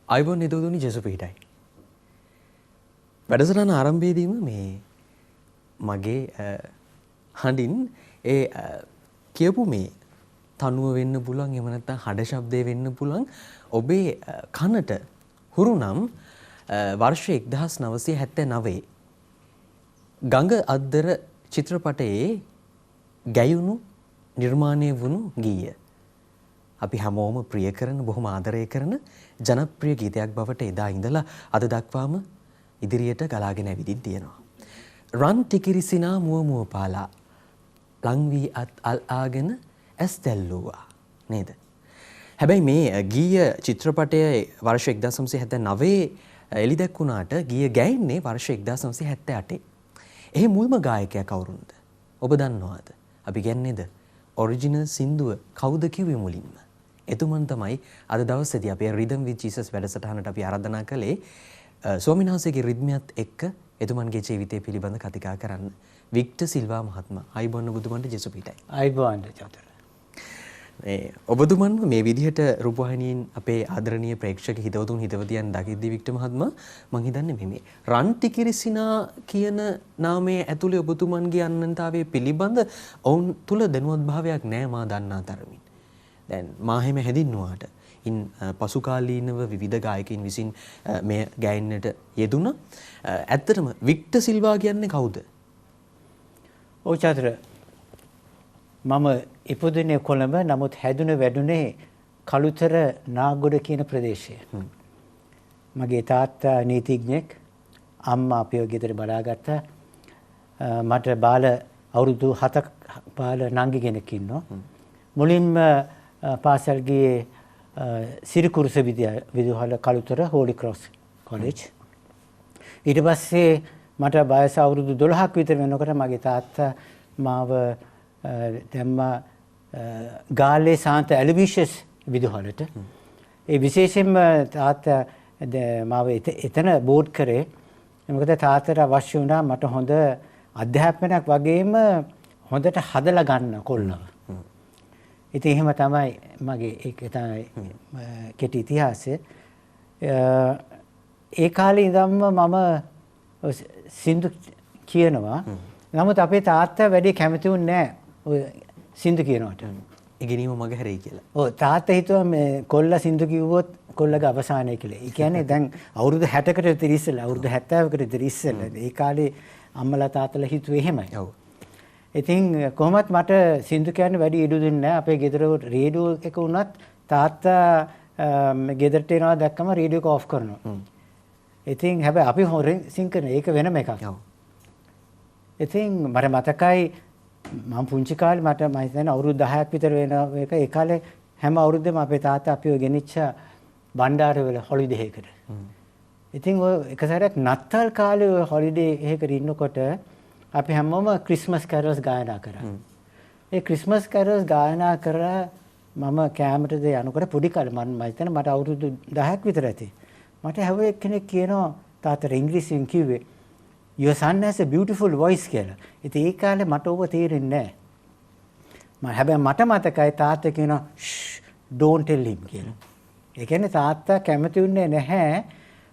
අයිබෝන් නිදුදුනි ජෙසු පිටයි. වැඩසටහන ආරම්භයේදීම මේ මගේ හඬින් ඒ කියපු මේ තනුව වෙන්න පුළුවන් එහෙම නැත්නම් හඩ ශබ්දේ වෙන්න පුළුවන් ඔබේ කනට හුරු නම් වර්ෂ 1979 ගඟ අද්දර චිත්‍රපටයේ ගැයුණු නිර්මාණය වුණු ගීය. අපි හැමෝම ප්‍රිය කරන බොහොම ආදරය කරන ජනප්‍රිය ගීතයක් බවට එදා ඉඳලා අද දක්වාම ඉදිරියට ගලාගෙන ඇවිදින් තියෙනවා. රන් ටිකිරිසිනා මුව මුව පාලා ලං වී අල් ආගෙන ඇස් දැල්ලුවා නේද? හැබැයි මේ ගීය චිත්‍රපටයේ වර්ෂ 1979 එළි දැක්ුණාට ගීය ගැයෙන්නේ වර්ෂ 1978. එහි මුල්ම ගායකයා කවුරුන්ද? ඔබ දන්නවද? අපි කියන්නේද ඔරිජිනල් සින්දුව කවුද කිව්වේ මුලින්ම? එතුමන් තමයි අද දවසේදී අපේ රිදම් විත් ජීසස් වැඩසටහනට අපි ආරාධනා කළේ ස්වාමීන් වහන්සේගේ රිද්මයත් එක්ක එතුමන්ගේ ජීවිතය පිළිබඳ කතිකා කරන්න. වික්ටර් සිල්වා මහත්මයා අයිබෝන් ඔබතුමන්ට ජෙසු පිටයි. අයිබෝන් චතුර. ඔබතුමන් මේ විදිහට රූපවාහිනියෙන් අපේ ආදරණීය ප්‍රේක්ෂක හිතවතුන් හිතවතියන් දකිද්දී වික්ටර් මහත්මයා මං හිතන්නේ මේ රන් ටිකිරිසිනා කියන නාමයේ ඇතුලේ ඔබතුමන්ගේ අනන්‍යතාවයේ පිළිබඳ ඔවුන් තුල දැනුවත් භාවයක් නැහැ මා දන්නා තරමින්. දැන් මා හැම හැදින්නුවාට ඉන් පසු කාලීනව විවිධ ගායකයින් විසින් මේ ගායන්නට යෙදුණා. ඇත්තටම වික්ටර් සිල්වා කියන්නේ කවුද? ඔව් චතුර. මම ඉපදුනේ කොළඹ නමුත් හැදුනේ වැඩුනේ කළුතර නාගොඩ කියන ප්‍රදේශය. මගේ තාත්තා නීතිඥෙක්, අම්මා අපිව ගෙදර බලාගත්තා. මට බාල අවුරුදු 7ක් බාල නංගි කෙනෙක් ඉන්නවා. මුලින්ම පාසල් ගියේ සිරිකුරුස විදුහල කළුතර හෝලි ක්‍රොස් කොලෙජ්. ඊට පස්සේ මට වයස අවුරුදු 12ක් විතර වෙනකොට මගේ තාත්තා මාව දැම්මා ගාල්ලේ සාන්ත ඇලවිෂස් විදුහලට. ඒ විශේෂයෙන්ම තාත්තා මාව එතන බෝඩ් කරේ. මොකද තාත්තට අවශ්‍ය වුණා මට හොඳ අධ්‍යාපනයක් වගේම හොඳට හදලා ගන්න කොල්ලව. ඉතින් එහෙම තමයි මගේ ඒක තමයි කෙටි ඉතිහාසය. ඒ කාලේ ඉඳන්ම මම සින්දු කියනවා. නමුත් අපේ තාත්තා වැඩි කැමති වුණේ නැහැ ඔය සින්දු කියනවට. ඉගෙනීම මග හැරෙයි කියලා. ඔව් තාත්තා හිතුවා මේ කොල්ලා සින්දු කිව්වොත් කොල්ලගේ අවසානය කියලා. ඒ කියන්නේ දැන් අවුරුදු 60කට විතර ඉස්සෙල්ලා අවුරුදු 70කට විතර ඉස්සෙල්ලා ඒ කාලේ අම්මලා තාත්තලා හිතුවේ එහෙමයි. ඔව්. ඉතින් කොහොමත් මට සින්දු කියන්න වැඩි ඉඩ දුන්නේ නැහැ. අපේ ගෙදර රේඩියෝ එක වුණත් තාත්තා ගෙදරට එනවා දැක්කම රේඩියෝ එක ඔෆ් කරනවා. ඉතින් හැබැයි අපි හොරෙන් සින් කරන ඒක වෙනම එකක්. ඉතින් මට මතකයි මම පුංචි කාලේ මම හිතන්නේ අවුරුදු 10ක් විතර වෙන එක ඒ කාලේ හැම අවුරුද්දෙම අපේ තාත්තා අපිව ගෙනිච්ච බණ්ඩාරවල හොලිඩේ එකකට. ඉතින් ඔය එක සැරයක් නත්තල් කාලේ ඔය හොලිඩේ එකකට ඉන්නකොට අපි හැමෝම ක්‍රිස්මස් කැරල්ස් ගායනා කරා. ඒ ක්‍රිස්මස් කැරල්ස් ගායනා කරලා මම කැමරේට යනකොට පොඩි කාලේ මම හිතන්නේ මට අවුරුදු 10ක් විතර ඇති. මට හැව එක්කෙනෙක් කියනවා තාත්තට ඉංග්‍රීසියෙන් කිව්වේ your son has a beautiful voice කියලා. ඉතින් ඒ කාලේ මට ඕක තේරෙන්නේ නැහැ. හැබැයි මට මතකයි තාත්තා කියනවා don't tell him කියලා. ඒ කියන්නේ තාත්තා කැමති වුණේ නැහැ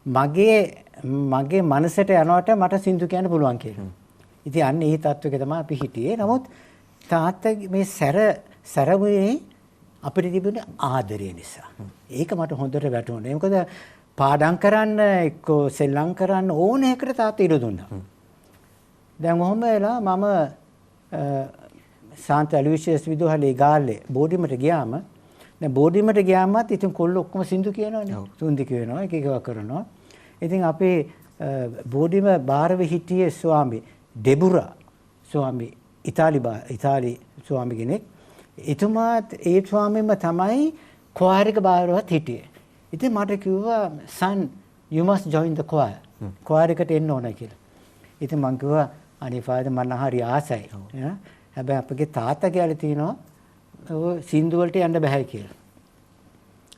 මගේ මනසට යනවට මට සින්දු කියන්න පුළුවන් කියලා. ඉතින් අන්න ඒ තත්වයක තමයි අපි හිටියේ. නමුත් තාත්තා මේ සැරමුවේ අපිට තිබුණේ ආදරය නිසා. ඒක මට හොඳට වැටුණා. මොකද පාඩම් කරන්න එක්කෝ සෙල්ලම් කරන්න ඕන එකට තාත්තා ඉඩ දුන්නා. දැන් ඔහොම වෙලා මම සාන්ත ඇලවිෂස් විදුහලේ ගාල්ලේ බෝඩිමට ගියාම දැන් බෝඩිමට ගියාමත් ඉතින් කොල්ලෝ ඔක්කොම සින්දු කියනවනේ. තුන්දි කියනවා එක එකව කරනවා. ඉතින් අපේ බෝඩිම බාරව හිටියේ ස්වාමි ඩෙබුරා ස්වාමි ඉතාලි ස්වාමි කෙනෙක්. එතුමාත් ඒ ස්වාමීම තමයි choir එක බාරවත් හිටියේ. ඉතින් මට කිව්වා son you must join the choir. choir එකට එන්න ඕන කියලා. ඉතින් මං කිව්වා අනේ ෆාදර් මම හරි ආසයි. හැබැයි අපගේ තාත්තා කියලා තිනවා ඔය සින්දු වලට යන්න බෑ කියලා.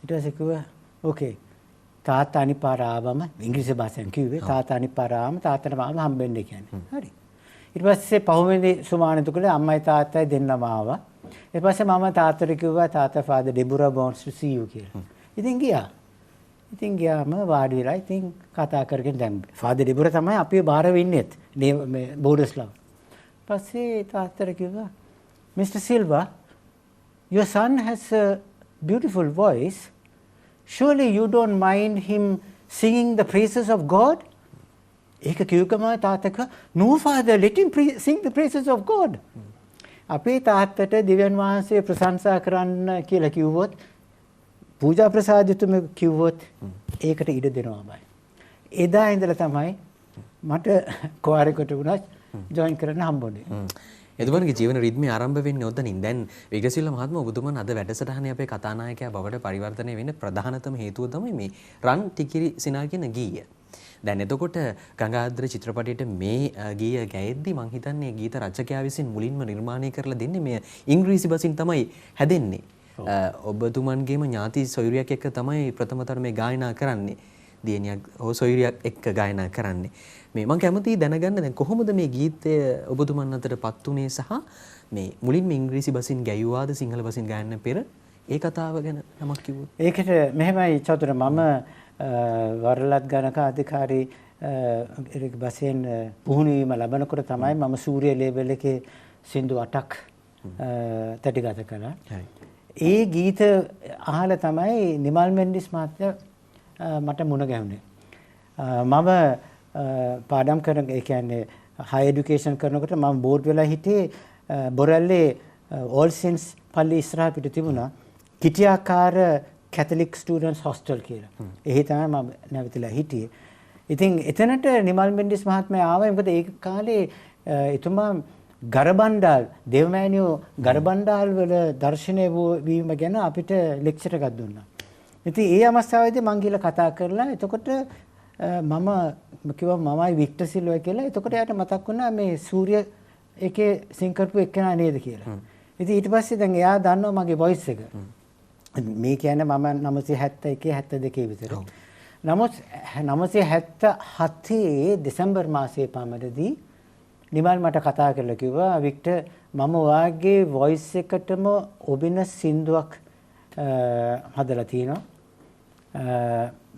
ඊට පස්සේ කිව්වා ඕකේ තාත්තා අනිත් පාර ආවම ඉංග්‍රීසි භාෂාවෙන් කිව්වේ තාත්තා අනිත් පාර ආවම තාත්තට මාව හම්බෙන්න කියන්නේ. හරි. ඊට පස්සේ පහුවෙනි සුමානතුකලේ අම්මයි තාත්තයි දෙන්නම ආවා. ඊට පස්සේ මම තාත්තට කිව්වා තාත්තා father ඩෙබුරා wants to see you කියලා. ඉතින් ගියා. ඉතින් ගියාම වාඩි වෙලා ඉතින් කතා කරගෙන දැන් ෆාදර් ඩෙබුරා තමයි අපිව බාර වෙන්නේත් මේ බෝඩර්ස්ලා. පස්සේ තාත්තට කිව්වා Mr. Silva, your son has a beautiful voice. Surely you don't mind him singing the praises of God? ඒක කිව්වම තාත්තා කිව්වා no father, let him sing the praises of God. අපේ තාත්තට දිව්‍යන් වහන්සේ ප්‍රශංසා කරන්න කියලා කිව්වොත් පූජා ප්‍රසාදිතුම කිව්වොත් ඒකට ඉඩ දෙනවාමයි. එදා ඉඳලා තමයි මට කොහරකට වුණත් ජොයින් කරන්න හම්බුනේ. එතුමන්ගේ ජීවන රිද්මය ආරම්භ වෙන්නේ ඔතනින්. දැන් වික්ටර්සිල්වා මහත්මයා ඔබතුමන් අද වැඩසටහනේ අපේ කතානායකයා බවට පරිවර්තනය වෙන්න ප්‍රධානතම හේතුව තමයි මේ රන් ටිකිරි සිනා කියන ගීය. දැන් එතකොට ගංගාද්‍ර චිත්‍රපටයේට මේ ගීය ගැයෙද්දි මං හිතන්නේ ගීත රචකයා විසින් මුලින්ම නිර්මාණය කරලා දෙන්නේ මේ ඉංග්‍රීසි බසින් තමයි හැදෙන්නේ. ඔබතුමන්ගේම ඥාති සොයුරියක් එක්ක තමයි ප්‍රථමතර මේ ගායනා කරන්නේ. දියණියක් හෝ සොයුරියක් එක්ක ගායනා කරන්නේ. මේ මම කැමතියි දැනගන්න දැන් කොහොමද මේ ගීතය ඔබතුමන් අතරපත් උනේ සහ මේ මුලින්ම ඉංග්‍රීසි බසින් ගැයුවාද සිංහල බසින් ගායන්න පෙර ඒ කතාව ගැන නමක් කිව්වොත්. ඒකට මෙහෙමයි චතුර මම වරලත් ගණක අධිකාරී බසෙන් පුහුණු වීම ලැබනකොට තමයි මම සූර්ය ලේබල් එකේ සින්දු 8ක් තටිගත කළා. ඒ ගීත අහලා තමයි නිමල් මෙන්ඩිස් මහත්තයා මට මුණ ගැහුනේ. මම පාඩම් කරන ඒ කියන්නේ හයි එඩියුකේෂන් කරනකොට මම බෝඩ් වෙලා හිටියේ බොරැල්ලේ ඕල් සේන්ට්ස් පල්ලි ඉස්සරහ පිට තිබුණා කිටියාකාර කැතලික් ස්ටුඩන්ට්ස් හොස්ටල් කියලා. එහි තමයි මම නැවතිලා හිටියේ. ඉතින් එතනට නිමල් මෙන්ඩිස් මහත්මයා ආවා. මොකද ඒ කාලේ එතුමා ගරබණ්ඩාල් දේවමෑණියෝ ගරබණ්ඩාල් වල දර්ශනය වීම ගැන අපිට ලෙක්චර් එකක් දුන්නා. ඉතින් ඒ අවස්ථාවේදී මම ගිහලා කතා කරලා එතකොට මම කිව්වා මමයි වික්ටර් සිල්වා කියලා. එතකොට එයාට මතක් වුණා මේ සූර්ය එකේ සිං කරපු එක්කෙනා නේද කියලා. ඉතින් ඊට පස්සේ දැන් එයා දන්නවා මගේ වොයිස් එක. මේ කියන්නේ මම 971 72 විතර. නමුත් 977 දෙසැම්බර් මාසයේ පමණදී නිමල් මට කතා කරලා කිව්වා වික්ටර් මම ඔයාගේ වොයිස් එකටම ඔබින සින්දුවක් හදලා තිනවා.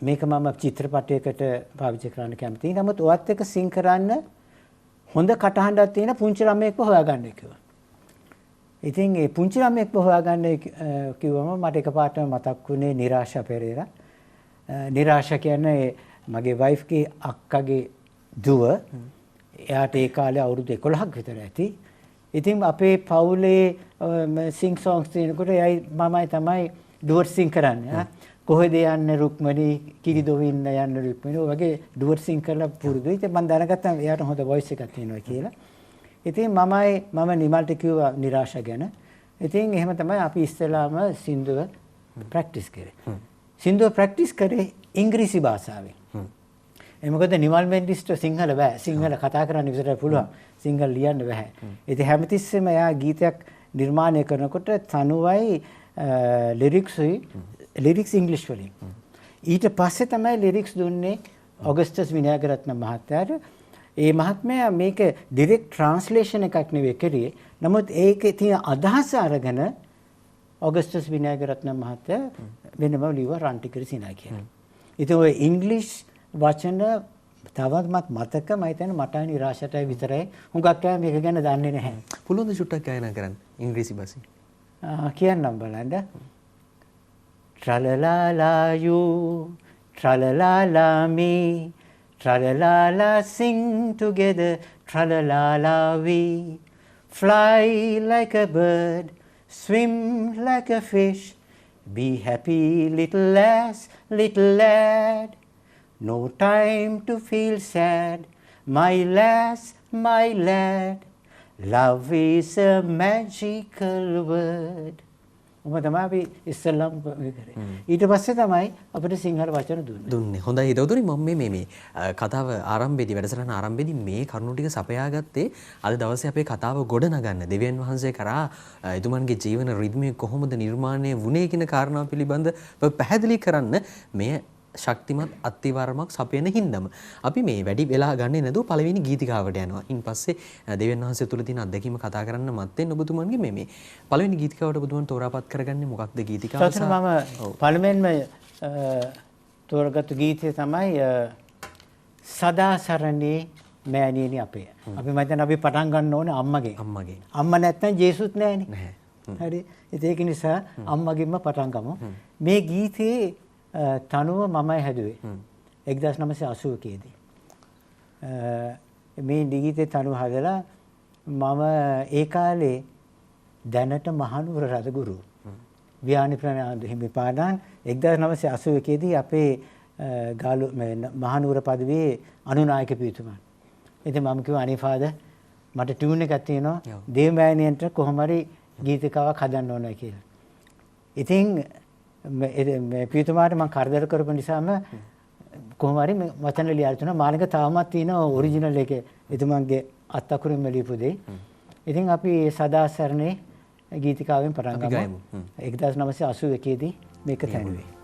මේක මම චිත්‍රපටයකට පාවිච්චි කරන්න කැමතියි. නමුත් ඔයත් එක්ක සිං කරන්න හොඳ කටහඬක් තියෙන පුංචි ළමයෙක්ව හොයාගන්න කිව්වා. ඉතින් ඒ පුංචි ළමයෙක්ව හොයාගන්න කිව්වම මට එකපාරටම මතක් වුණේ නිරාෂා පෙරේරා. නිරාෂා කියන්නේ මගේ වයිෆ්ගේ අක්කගේ දුව. එයාට ඒ කාලේ අවුරුදු 11ක් විතර ඇති. ඉතින් අපේ පවුලේ සිං සොන්ග්ස් තියෙනකොට එයයි මමයි තමයි ඩුවට් සිං කරන්නේ. කොහෙද යන්නේ රුක්මනී කිරිදොවින්න යන්න රුක්මනී වගේ ඩුවට් සිං කරලා පුරුදුයි. ඉතින් මම දැනගත්තා එයාට හොඳ වොයිස් එකක් තියෙනවා කියලා. ඉතින් මම නිමල්ට කිව්වා නිරාෂා ගැන. ඉතින් එහෙම තමයි අපි ඉස්සෙල්ලාම සින්දුව ප්‍රැක්ටිස් කරේ. සින්දුව ප්‍රැක්ටිස් කරේ ඉංග්‍රීසි භාෂාවෙන්. මොකද නිමල් මෙන්ඩිස්ට සිංහල බෑ. සිංහල කතා කරන්න විතරයි පුළුවන්. සිංහල ලියන්න බෑ. ඉතින් හැමතිස්සෙම එයා ගීතයක් නිර්මාණය කරනකොට තනුවයි ලිරික්ස් ඉංග්‍රීසි වලින්. ඊට පස්සේ තමයි ලිරික්ස් දුන්නේ ඔගස්ටස් විනායකරත්න මහත්තයාට. ඒ මහත්මයා මේක ඩිරෙක්ට් ට්‍රාන්ස්ලේෂන් එකක් නෙවෙයි කරේ. නමුත් ඒකේ තියෙන අදහස අරගෙන ඔගස්ටස් විනායකරත්න මහත්තයා වෙනම ලිව්වා රන් ටිකිරි සිනා කියලා. ඉතින් ඔය ඉංග්‍රීසි වචන තවමත් මතක මම හිතන්නේ මට නිරාශයටයි විතරයි. හුඟක් අය මේක ගැන දන්නේ නැහැ. පුළුවන් ද චුට්ටක් ගායනා කරන්න ඉංග්‍රීසි බසින්? කියන්නම් බලන්න. Tra-la-la-la you, tra-la-la-la me, tra-la-la-la sing together, tra-la-la-la we. Fly like a bird, swim like a fish, be happy little lass, little lad. No time to feel sad, my lass, my lad. Love is a magical word. ඔබ තමයි අපි ඉස්සෙල්ලාම කරේ. ඊට පස්සේ තමයි අපිට සිංහල වචන දුන්නේ. හොඳයි හිතවතුනි මම මේ කතාව ආරම්භයේදී වැඩසටහන ආරම්භයේදී මේ කරුණු ටික සපයාගත්තේ අද දවසේ අපේ කතාව ගොඩනගන්න. දෙවියන් වහන්සේ කරා එතුමන්ගේ ජීවන රිද්මය කොහොමද නිර්මාණය වුණේ කියන කාරණාව පිළිබඳ පැහැදිලි කරන්න මේ ශක්තිමත් අත්තිවරමක් සපයන හින්දම අපි මේ වැඩි වෙලා ගන්නේ නැතුව පළවෙනි ගීතිකාවට යනවා. ඉන් පස්සේ දෙවියන් වහන්සේ තුල තියෙන අත්දැකීම කතා කරන්න මත්තෙන් ඔබතුමන්ගේ මේ පළවෙනි ගීතිකාවට ඔබතුමන් තෝරාපත් කරගන්නේ මොකක්ද ගීතිකාව? සත්‍යන මම පළවෙනිම තෝරගත්තු ගීතය තමයි සදා සරණේ මෑණියනි අපේ. අපි මම අපි පටන් ගන්න ඕනේ අම්මගෙන්. අම්මා නැත්නම් ජේසුස් නෑනේ. නැහැ. හරි. ඒක නිසා අම්මගෙන්ම පටන් ගමු. මේ ගීතේ තනුව මමයි හැදුවේ 1981 දී. මේ ගීතේ තනුව හදලා මම ඒ කාලේ දැනට මහනුවර රජගුරු ව්‍යානි ප්‍රනාන්දු හිමිපාණන් 1981 දී අපේ ගාලු මහනුවර පදවියේ අනුනායක පියතුමන්. ඉතින් මම කිව්වා අනේ ෆාදර් මට ටියුන් එකක් තියෙනවා දේවමෑණියන්ට කොහොම හරි ගීතිකාවක් හදන්න ඕනයි කියලා. ඉතින් මේ පියතුමාට මම කරදර කරපු නිසාම කොහොම හරි වචන ලියලා තුනා මාළික තාමත් තියෙන ඔරිජිනල් එකේ එතුමන්ගේ අත් අකුරින්ම ලියපු දෙයි. ඉතින් අපි සදා සරණේ ගීතිකාවෙන් පටන් ගමු. 1981 දී මේක තැනුවේ.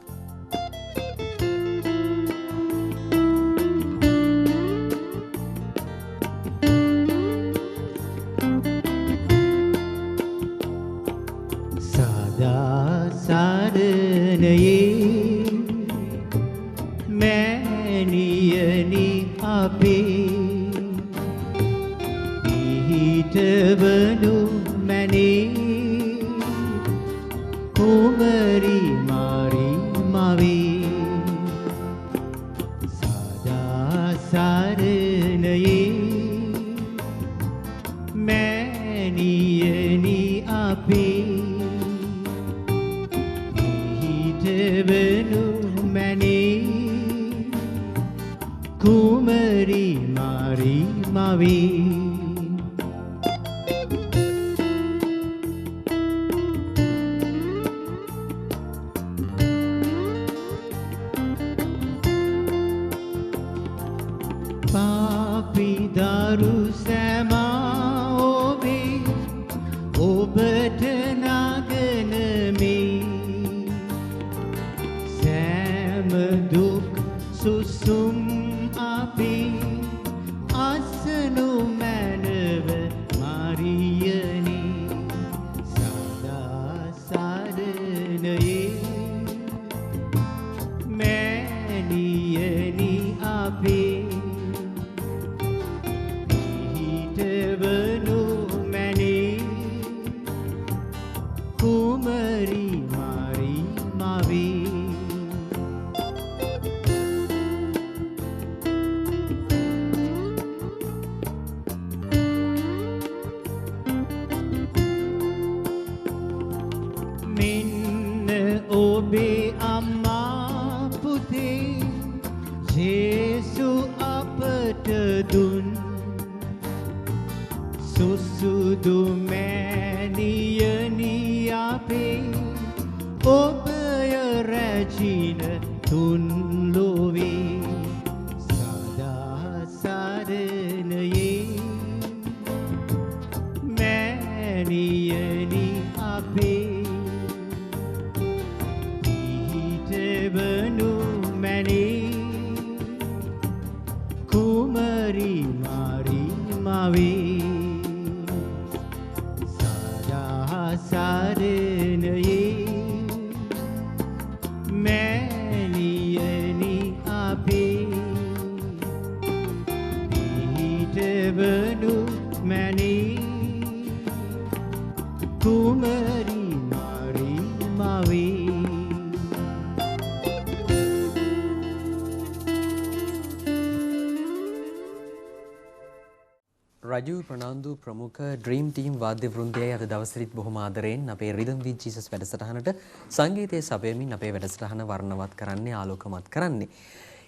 රජු ප්‍රනාන්දු ප්‍රමුඛ ඩ්‍රීම් ටීම් වාද්‍ය වෘන්දයයි අද දවසේත් බොහොම ආදරයෙන් අපේ රිදම් විත් ජීසස් වැඩසටහනට සංගීතයේ සපයමින් අපේ වැඩසටහන වර්ණවත් කරන්නේ ආලෝකමත් කරන්නේ.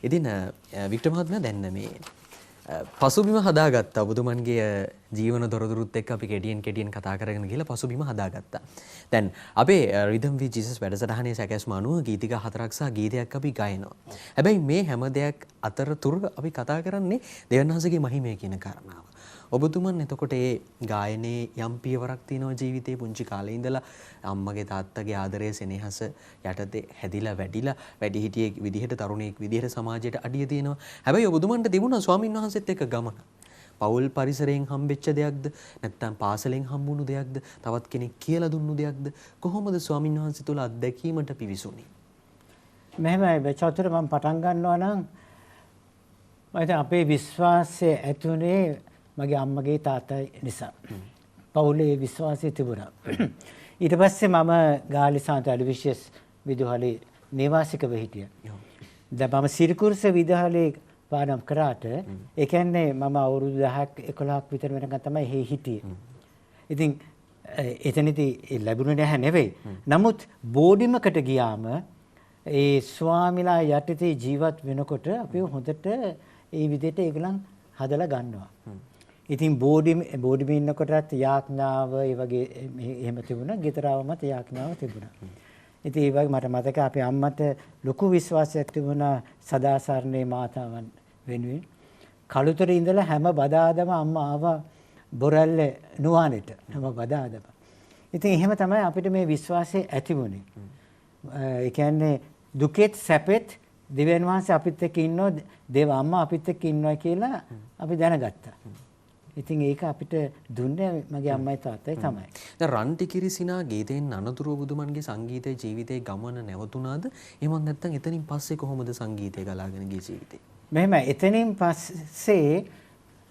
ඉතින් වික්ටර් මහත්මයා දැන් මේ පසුබිම හදාගත්තා. ඔබතුමන්ගේ ජීවන දොරතුරුත් එක්ක අපි කෙටියෙන් කතා කරගෙන ගිහලා පසුබිම හදාගත්තා. දැන් අපේ රිදම් විත් ජීසස් වැඩසටහනේ සැකැස්ම අනුව ගීතිකා 4ක් සහ ගීතයක් අපි ගයනවා. හැබැයි මේ හැම දෙයක් අතරතුර අපි කතා කරන්නේ දෙවියන් වහන්සේගේ මහිමය කියන කාරණාව. ඔබතුමන් එතකොට ඒ ගායනයේ යම් පියවරක් තියෙනවා ජීවිතේ පුංචි කාලේ ඉඳලා අම්මගේ තාත්තගේ ආදරය සෙනෙහස යටතේ හැදිලා වැඩිලා වැඩිහිටියෙක් විදිහට තරුණයෙක් විදිහට සමාජයට අඩිය තියෙනවා. හැබැයි ඔබතුමන්ට තිබුණා ස්වාමින් වහන්සේත් එක්ක ගමන. පෞල් පරිසරයෙන් හම්බෙච්ච දෙයක්ද නැත්නම් පාසලෙන් හම්බුණු දෙයක්ද තවත් කෙනෙක් කියලා දුන්නු දෙයක්ද කොහොමද ස්වාමින් වහන්සේ තුල අත්දැකීමට පිවිසුනේ? මෙහෙමයි බචතර මම පටන් ගන්නවා නම් මම අපේ විශ්වාසය ඇතුනේ මගේ අම්මගේ තාත්තයි නිසා. පවුලේ විශ්වාසය තිබුණා. ඊට පස්සේ මම ගාලි සාන්ත අලුවිසියස් විදුහලේ නේවාසිකව හිටියා. දැන් මම සිරිකුරුස විදුහලේ පාඩම් කරාට ඒ කියන්නේ මම අවුරුදු 10ක් 11ක් විතර වෙනකන් තමයි හේ හිටියේ. ඉතින් එතනදී ලැබුණේ නැහැ නෙවෙයි. නමුත් බෝඩිමකට ගියාම ඒ ස්වාමිලා යටතේ ජීවත් වෙනකොට අපි හොඳට ඒ විදිහට ඒගොල්ලන් හදලා ගන්නවා. ඉතින් බෝඩිමේ ඉන්නකොටත් යාඥාව ඒ වගේ එහෙම තිබුණා. ගෙදරවමත් යාඥාව තිබුණා. ඉතින් ඒ වගේ මට මතක අපේ අම්මට ලොකු විශ්වාසයක් තිබුණා සදාසරණේ මාතාවන් වෙනුවෙන්. කළුතරේ ඉඳලා හැම බදාදම අම්මා ආවා බොරැල්ල නුවානෙට. හැම බදාදම. ඉතින් එහෙම තමයි අපිට මේ විශ්වාසය ඇති වුණේ. ඒ කියන්නේ දුකෙත් සැපෙත් දෙවියන් වහන්සේ අපිත් එක්ක ඉන්නෝ දේව අම්මා අපිත් එක්ක ඉන්නවා කියලා අපි දැනගත්තා. ඉතින් ඒක අපිට දුන්නේ මගේ අම්මයි තාත්තයි තමයි. දැන් රන්ටි කිරිසිනා ගීතෙන් අනතුරු බුදුමන්ගේ සංගීතයේ ජීවිතේ ගමන නැවතුණාද? එහෙම නැත්නම් එතනින් පස්සේ කොහොමද සංගීතය ගලාගෙන ගිය ජීවිතේ? මෙහෙම එතනින් පස්සේ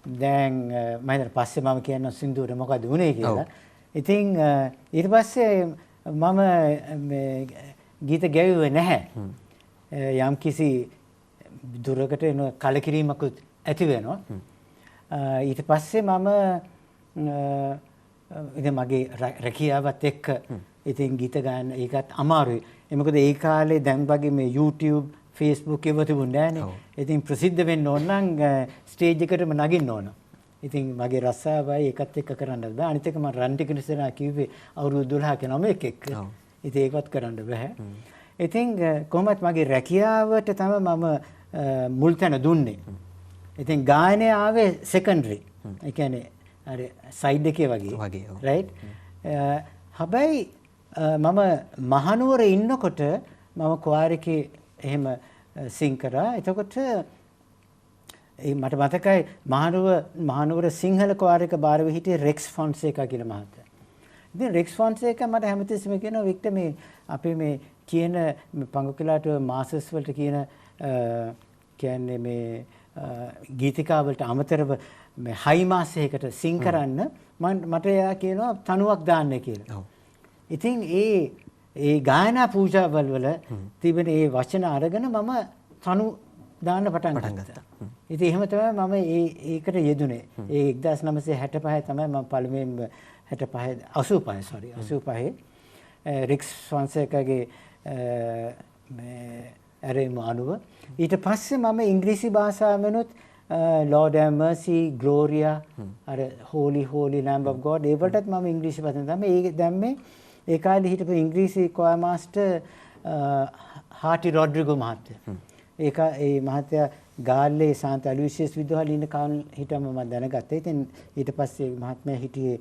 දැන් මම හිතන පස්සේ මම කියන සින්දුවට මොකද වුනේ කියලා. ඉතින් ඊට පස්සේ මම මේ ගීත ගැයුවේ නැහැ. යම් කිසි දුරකට එන කලකිරීමකුත් ඇති වෙනවා. ඊට පස්සේ මම ඉතින් මගේ රැකියාවත් එක්ක ඉතින් ගීත ගන්න ඒකත් අමාරුයි. මොකද ඒ කාලේ දැන් වගේ මේ YouTube Facebook ඒව තිබුණේ නැහනේ. ඉතින් ප්‍රසිද්ධ වෙන්න ඕන නම් ස්ටේජ් එකටම නගින්න ඕන. ඉතින් මගේ රස්සාවයි ඒකත් එක්ක කරන්න බෑ. අනිත් එක මම රන්ටි කිරිසනා කිව්වේ අවුරුදු 12ක ළමයෙක් එක්ක. ඉතින් ඒකවත් කරන්න බෑ. ඉතින් කොහොමත් මගේ රැකියාවට තමයි මම මුල් තැන දුන්නේ. ඉතින් ගායනය ආවේ සෙකන්ඩරි. ඒ කියන්නේ අර සයිඩ් එකේ වගේ. රයිට්? හැබැයි මම මහනුවර ඉන්නකොට මම කොයාර් එකේ එහෙම සිං කරා. එතකොට මට මතකයි මහනුවර සිංහල කොයාර් එක බාරව හිටියේ රෙක්ස් ෆොන්සේකා කියලා මහත්තයා. ඉතින් රෙක්ස් ෆොන්සේකා මට හැමතිස්සෙම කියනවා වික්ටර් මේ අපේ මේ කියන පංගුකලාට මාසස් වලට කියන කියන්නේ මේ ගීතිකා වලට අමතරව මේ හයි මාසයකට සිං කරන්න මට එයා කියනවා තනුවක් දාන්න කියලා. ඉතින් ඒ ගායනා පූජාවල් වල තිබෙන ඒ වචන අරගෙන මම තනු දාන්න පටන් ගත්තා. ඉතින් එහෙම තමයි මම ඒකට යෙදුනේ. ඒ 1965 තමයි මම පළමුවෙන්ම 85 රික්ස් ෆොන්සේකාගේ ඇරෙම අනුව ඊට පස්සේ මම ඉංග්‍රීසි භාෂාවෙනුත් Lord have mercy Gloria අර holy lamb of God ඒ වලටත් මම ඉංග්‍රීසි වචන තමයි ඒ දැම්මේ ඒ කාලේ හිටපු ඉංග්‍රීසි කොයා මාස්ටර් හාටි රොඩ්රිගෝ මහත්තයා ඒ මහත්තයා ගාල්ලේ සාන්ත අලුයිසියස් විදුහලේ ඉන්න කාලේ හිටම මම දැනගත්තා. ඉතින් ඊට පස්සේ මහත්මයා හිටියේ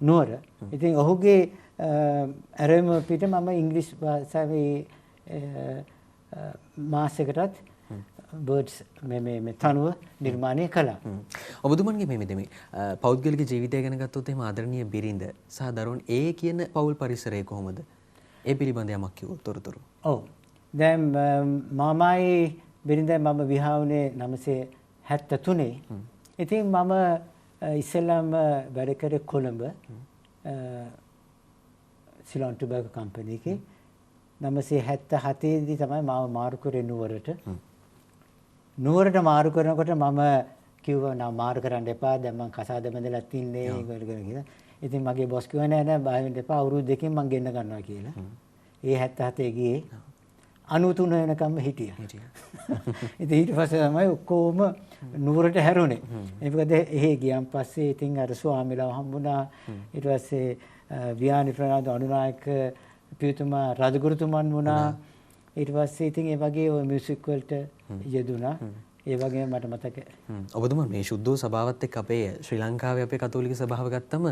නුවර. ඉතින් ඔහුගේ ඇරෙම පිට මම ඉංග්‍රීසි භාෂාවේ මාසයකටත් බර්ඩ්ස් මේ තනුව නිර්මාණය කළා. ඔබතුමන්ගේ මේ පෞද්ගලික ජීවිතය ගැන ගත්තොත් එහෙම ආදරණීය බිරිඳ සහ දරුවන් ඒ කියන පෞල් පරිසරය කොහොමද? ඒ පිළිබඳ යමක් කිව්වොත් තොරතුරු. ඔව්. දැන් මාමයි බිරිඳයි මම විවාහ වුණේ 1973. ඉතින් මම ඉස්සෙල්ලාම වැඩ කරේ කොළඹ සිලොන් ටොබැකෝ කම්පැනි එකේ. 1977 දී තමයි මාව මාරු කරේ නුවරට. නුවරට මාරු කරනකොට මම කිව්වා නා මාරු කරන්න එපා දැන් මං කසාද බැඳලා තින්නේ කියලා. ඉතින් මගේ බොස් කිව්වා නෑ බය වෙන්න එපා අවුරුදු දෙකකින් මං ගෙන්න ගන්නවා කියලා. ඒ 77 ගියේ 93 වෙනකම්ම හිටියා. ඉතින් ඊට පස්සේ තමයි ඔක්කොම නුවරට හැරුණේ. ඒකද එහෙ ගියන් පස්සේ ඉතින් අර ස්වාමීලා හම්බුණා. ඊට පස්සේ වියානි ප්‍රනාන්දු අනුනායක පියතුමා රාජගුරුතුමන් වුණා. ඊට පස්සේ ඉතින් ඒ වගේ ඔය මියුසික් වලට යෙදුණා. ඒ වගේම මට මතක. ඔබතුමා මේ ශුද්ධ සභාවත් එක්ක අපේ ශ්‍රී ලංකාවේ අපේ කතෝලික සභාව ගත්තම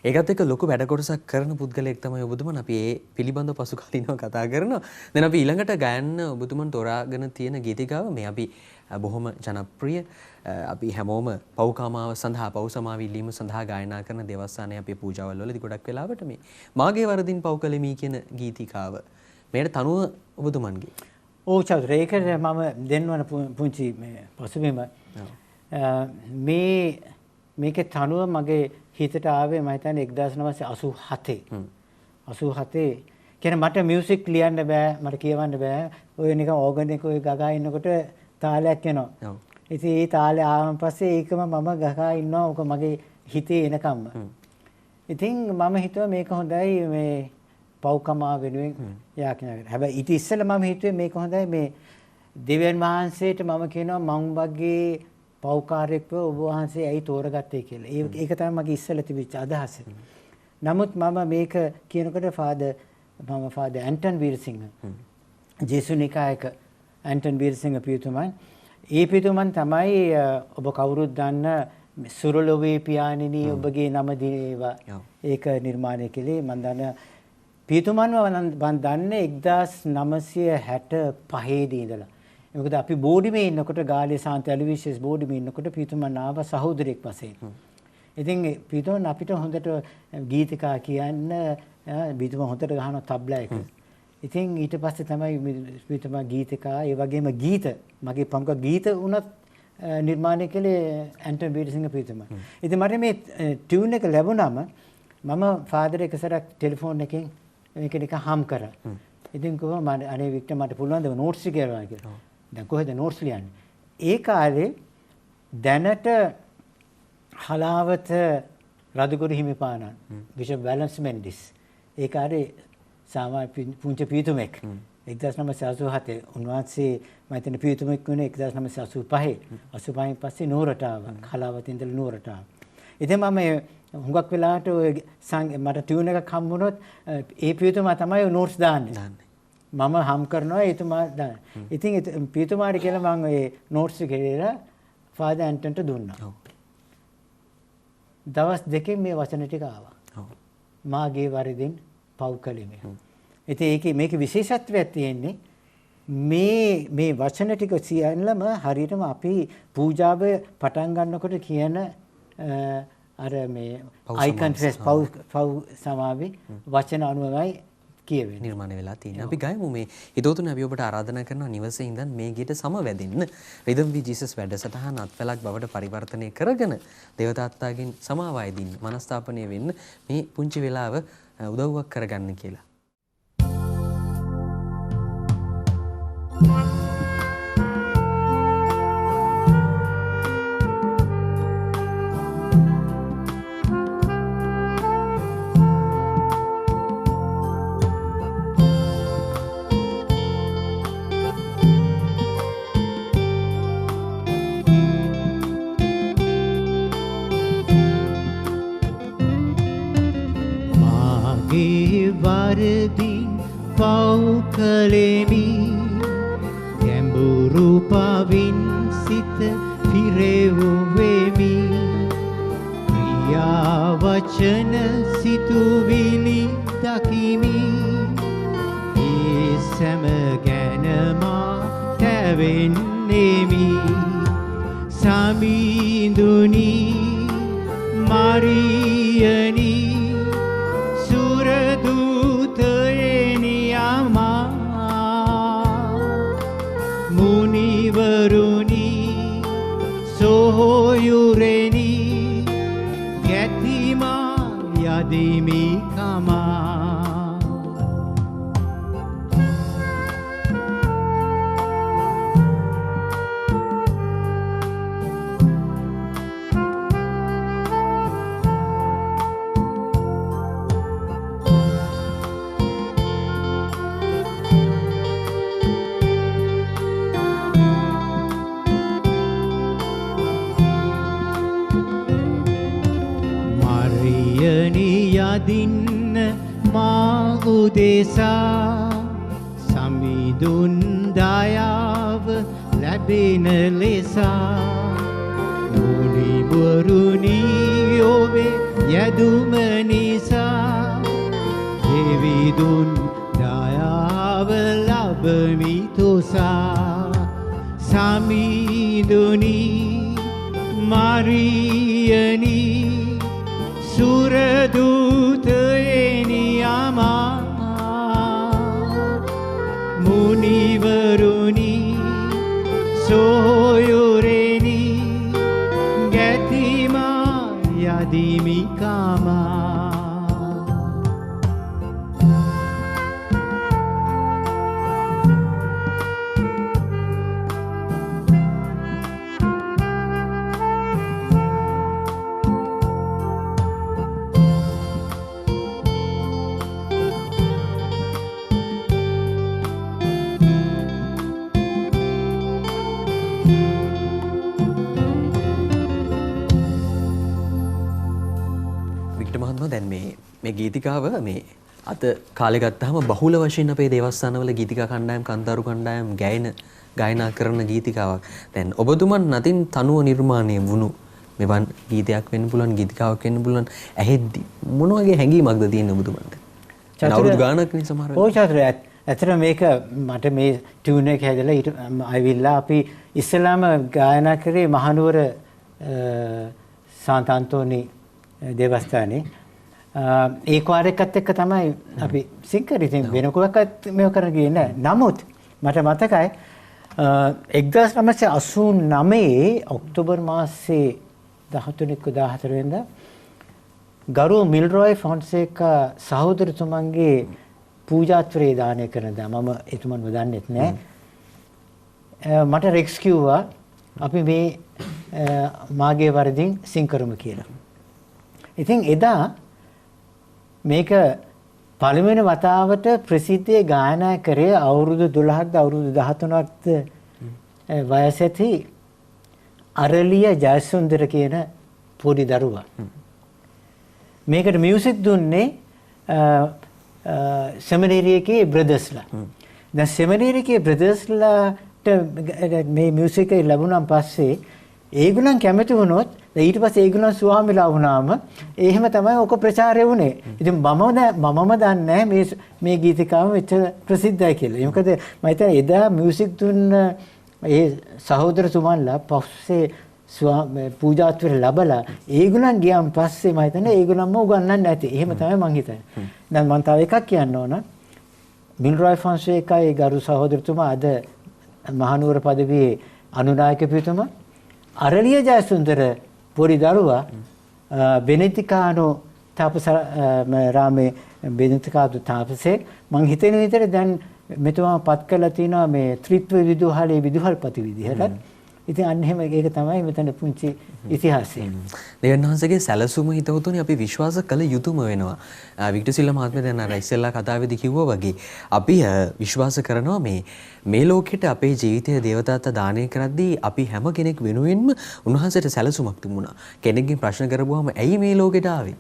ඒකත් එක්ක ලොකු වැඩ කොටසක් කරන පුද්ගලයෙක් තමයි ඔබතුමා. අපි ඒ පිළිබඳව පසු කාලිනව කතා කරනවා. දැන් අපි ඊළඟට ගයන්න ඔබතුමන් තෝරාගෙන තියෙන ගීතිකාව මේ අපි බොහොම ජනප්‍රිය අපි හැමෝම පව්කාමාව සඳහා පව් සමාව ඉල්ලීම සඳහා ගායනා කරන දේවස්ථානයේ අපේ පූජාවල් වලදී ගොඩක් වෙලාවට මේ මාගේ වරදින් පව් කළෙමි කියන ගීතිකාව මේකට තනුව ඔබතුමන්ගේ. ඔව් චෞදරි, ඒක මම දෙන්නවන පුංචි මේ පසුබිම. මේකේ තනුව මගේ හිතට ආවේ මම හිතන්නේ 1987. 87 කියන්නේ මට මියුසික් ලියන්න බෑ, මට කියවන්න බෑ. ඔය නිකන් ඕගන් එක ඔය ගගා ඉන්නකොට තාලයක් එනවා. ඉතින් ඒ තාලේ ආවන් පස්සේ ඒකම මම ගගා ඉන්නවා. ඔක මගේ හිතේ එනකම්ම. ඉතින් මම හිතුවා මේක හොඳයි මේ පව්කමා වෙනුවෙන් යාඥා කරා. හැබැයි ඊට ඉස්සෙල්ලා මම හිතුවේ මේක හොඳයි මේ දෙවියන් වහන්සේට මම කියනවා මං වගේ පව්කාරයෙක්ව ඔබ වහන්සේ ඇයි තෝරගත්තේ කියලා. ඒක තමයි මගේ ඉස්සෙල්ලා තිබිච්ච අදහස. නමුත් මම මේක කියනකොට ෆාදර් ඇන්ටන් වීරසිංහ ජේසුනිකායක ඇන්ටන් වීරසිංහ පියතුමන් ඒ පියතුමන් තමයි ඔබ කවුරුත් දන්න සුරලොවේ පියාණෙනි ඔබගේ නම දිනේවා ඒක නිර්මාණය කළේ. මම දන්න පියතුමන්ව මම දන්නේ 1965 දී ඉඳලා. මොකද අපි බෝඩිමේ ඉන්නකොට ගාලේ සාන්ත ඇලුවිසියස් බෝඩිමේ ඉන්නකොට පියතුමන් ආව සහෝදරෙක් වශයෙන්. ඉතින් පියතුමන් අපිට හොඳට ගීතිකා කියන්න පියතුමන් හොඳට ගහන තබ්ලා එක. ඉතින් ඊට පස්සේ තමයි පියතුමන් ගීතිකා ඒ වගේම ගීත මගේ ප්‍රමුඛ ගීත උනත් නිර්මාණය කළේ ඇන්ටන් වීරසිංහ පියතුමන්. ඉතින් මට මේ ටියුන් එක ලැබුණාම මම ෆාදර් එක සැරයක් ටෙලිෆෝන් එකෙන් මේක නිකන් හම් කරා. ඉතින් කොහොම අනේ වික්ටර් මට පුළුවන් ද නෝට්ස් කියලා කියලා. දැන් කොහෙද නෝට්ස් ලියන්නේ? ඒ කාලේ දැනට හලාවත රදුගුරු හිමිපාණන් බිෂප් වැලන්ස් මෙන්ඩිස් ඒ කාලේ සාමාන්‍ය පුංචි පියතුමෙක් 1987 උන්වහන්සේ මම හිතන්නේ පියතුමෙක් වුණේ 1985 85න් පස්සේ නුවරට ආවා. හලාවත ඉඳලා නුවරට ආවා. ඉතින් මම හුඟක් වෙලාවට මට ටියුන් එකක් හම්බුනොත් ඒ පියතුමා තමයි නෝට්ස් දාන්නේ. මම හම් කරනවා එතුමා දාන. ඉතින් පියතුමාට කියලා මම ඒ නෝට්ස් ගෙරලා ෆාදර් ඇන්ටන්ට දුන්නා. දවස් දෙකකින් මේ වචන ටික ආවා. මාගේ වරදින් පව් කළෙමි. ඉතින් මේකේ විශේෂත්වයක් තියෙන්නේ මේ වචන ටික සියල්ලම හරියටම අපි පූජාව පටන් ගන්නකොට කියන අර මේ I confess පව් සමාවේ වචන අනුවයි කියවෙන්නේ. නිර්මාණය වෙලා තියෙනවා. අපි ගයමු මේ හිතවතුනි අපි ඔබට ආරාධනා කරනවා නිවසේ ඉඳන් මේ ගීත සමවැදෙන්න. රිදම් වී ජීසස් වැඩසටහන අත්වැලක් බවට පරිවර්තනය කරගෙන දේවතාත්තාගෙන් සමාවයි දින්න මනස්ථාපනය වෙන්න මේ පුංචි වෙලාව උදව්වක් කරගන්න කියලා. වරදින් පව් කළෙමි ගැඹුරු පවින් සිත පිරෙව්වෙමි ක්‍රියා වචන සිතුවිලි දකිමි ඒ සෑම ගැන මා කැවෙන්නෙමි සමිඳුනි මරියනි මුනිවරුනි සොහොයුරෙනි ගැතිමා යදිමි කමා යදින්න මා උදෙසා සමිඳුන් දයාව ලැබ වදින ලෙසා මුනිවරුනි ඔබේ යදුම නිසා දෙවිදුන් දයාව ලබමි තුසා සමිඳුනි මරියනි සුරදූතයනි අමා මුනිවරුනි සෝයුරෙනි ගැතිමා යදිමි කාමා දැන් මේ ගීතිකාව මේ අද කාලේ ගත්තාම බහුල වශයෙන් අපේ දේවස්ථානවල ගීතිකා කණ්ඩායම් කන්තාරු කණ්ඩායම් ගායනා කරන ගීතිකාවක්. දැන් ඔබතුමන් නතින් තනුව නිර්මාණය වුණු මෙවන් ගීතයක් වෙන්න පුළුවන් ගීතිකාවක් වෙන්න පුළුවන් ඇහෙද්දි මොන වගේ හැඟීමක්ද තියෙන්නේ ඔබතුමන්ට? අවුරුදු ගානක් නේ සමහර වෙලාවට. ඔව් චතුර ඇත්තට මේක මට මේ ටියුන් එක හැදලා ඊට ආවිල්ලා අපි ඉස්සලාම ගායනා කරේ මහනුවර සාන්ත අන්තෝනි දේවස්ථානේ ඒ ක්වාරයකත් එක්ක තමයි අපි සිංකර් ඉතින් වෙන කොහොක්වත් මේව කරන්න ගියේ නැහැ. නමුත් මට මතකයි 1989 ඔක්තෝබර් මාසයේ 13 14 වෙනිදා ගරු මිල්රොයි ෆොන්සේකා සහෝදරතුමන්ගේ පූජාත්‍රේ දානය කරනදා මම එතුමන්ව දන්නෙත් නැහැ. මට රෙක්ස් කිව්වා අපි මේ මාගේ වරදින් සිංකරමු කියලා. ඉතින් එදා මේක පළවෙනි වතාවට ප්‍රසිද්ධියේ ගායනා කරේ අවුරුදු 12ක්ද අවුරුදු 13ක්ද වයසේදී අරලිය ජයසුන්දර කියන පොඩි දරුවා. මේකට මියුසික් දුන්නේ සෙමිනේරියේ බ්‍රදර්ස්ලා. දැන් සෙමිනේරියේ බ්‍රදර්ස්ලාට මේ මියුසික් එක ලැබුණාන් පස්සේ ඒගොල්ලන් කැමති වුණොත් ඊට පස්සේ ඒගොල්ලන් ස්වාමිලා වුණාම එහෙම තමයි ඔක ප්‍රචාරය වුණේ. ඉතින් මමම දන්නේ මේ ගීතිකාව මෙච්චර ප්‍රසිද්ධයි කියලා. මොකද මම හිතන්නේ එදා මියුසික් දුන්න ඒ සහෝදරතුමන්ලා පස්සේ පූජාත්වර ලැබලා ඒගොල්ලන් ගියාන් පස්සේ මම හිතන්නේ ඒගොල්ලන්ම උගන්වන්නේ නැති. එහෙම තමයි මම හිතන්නේ. දැන් මම තව එකක් කියන්න ඕන. මිල්රොයි ෆොන්සේකා ඒ ගරු සහෝදරතුමා අද මහනුවර පදවියේ අනුනායක පියතුමා අරලිය ජයසුන්දර පොඩි දරුවා බෙනෙතිකානෝ තාපස රාමේ බෙනෙතිකාදු තාපසේ මං හිතෙන විදිහට දැන් මෙතුමා පත් කරලා තිනවා මේ ත්‍රිත්ව විදුහලේ විදුහල්පති විදිහට. ඉතින් අන්න එහෙම ඒක තමයි මෙතන පුංචි ඉතිහාසය. දෙවියන් වහන්සේගේ සැලසුම හිතවතුනේ අපි විශ්වාස කළ යුතුම වෙනවා. වික්ටර් සිල්වා මහත්මයා දැන් අර ඉස්සෙල්ලා කතාවේදී කිව්වා වගේ අපි විශ්වාස කරනවා මේ ලෝකෙට අපේ ජීවිතය දේවතාවට දානය කරද්දී අපි හැම කෙනෙක් වෙනුවෙන්ම උන්වහන්සේට සැලසුමක් තිබුණා. කෙනෙක්ගෙන් ප්‍රශ්න කරපුවාම ඇයි මේ ලෝකෙට ආවේ?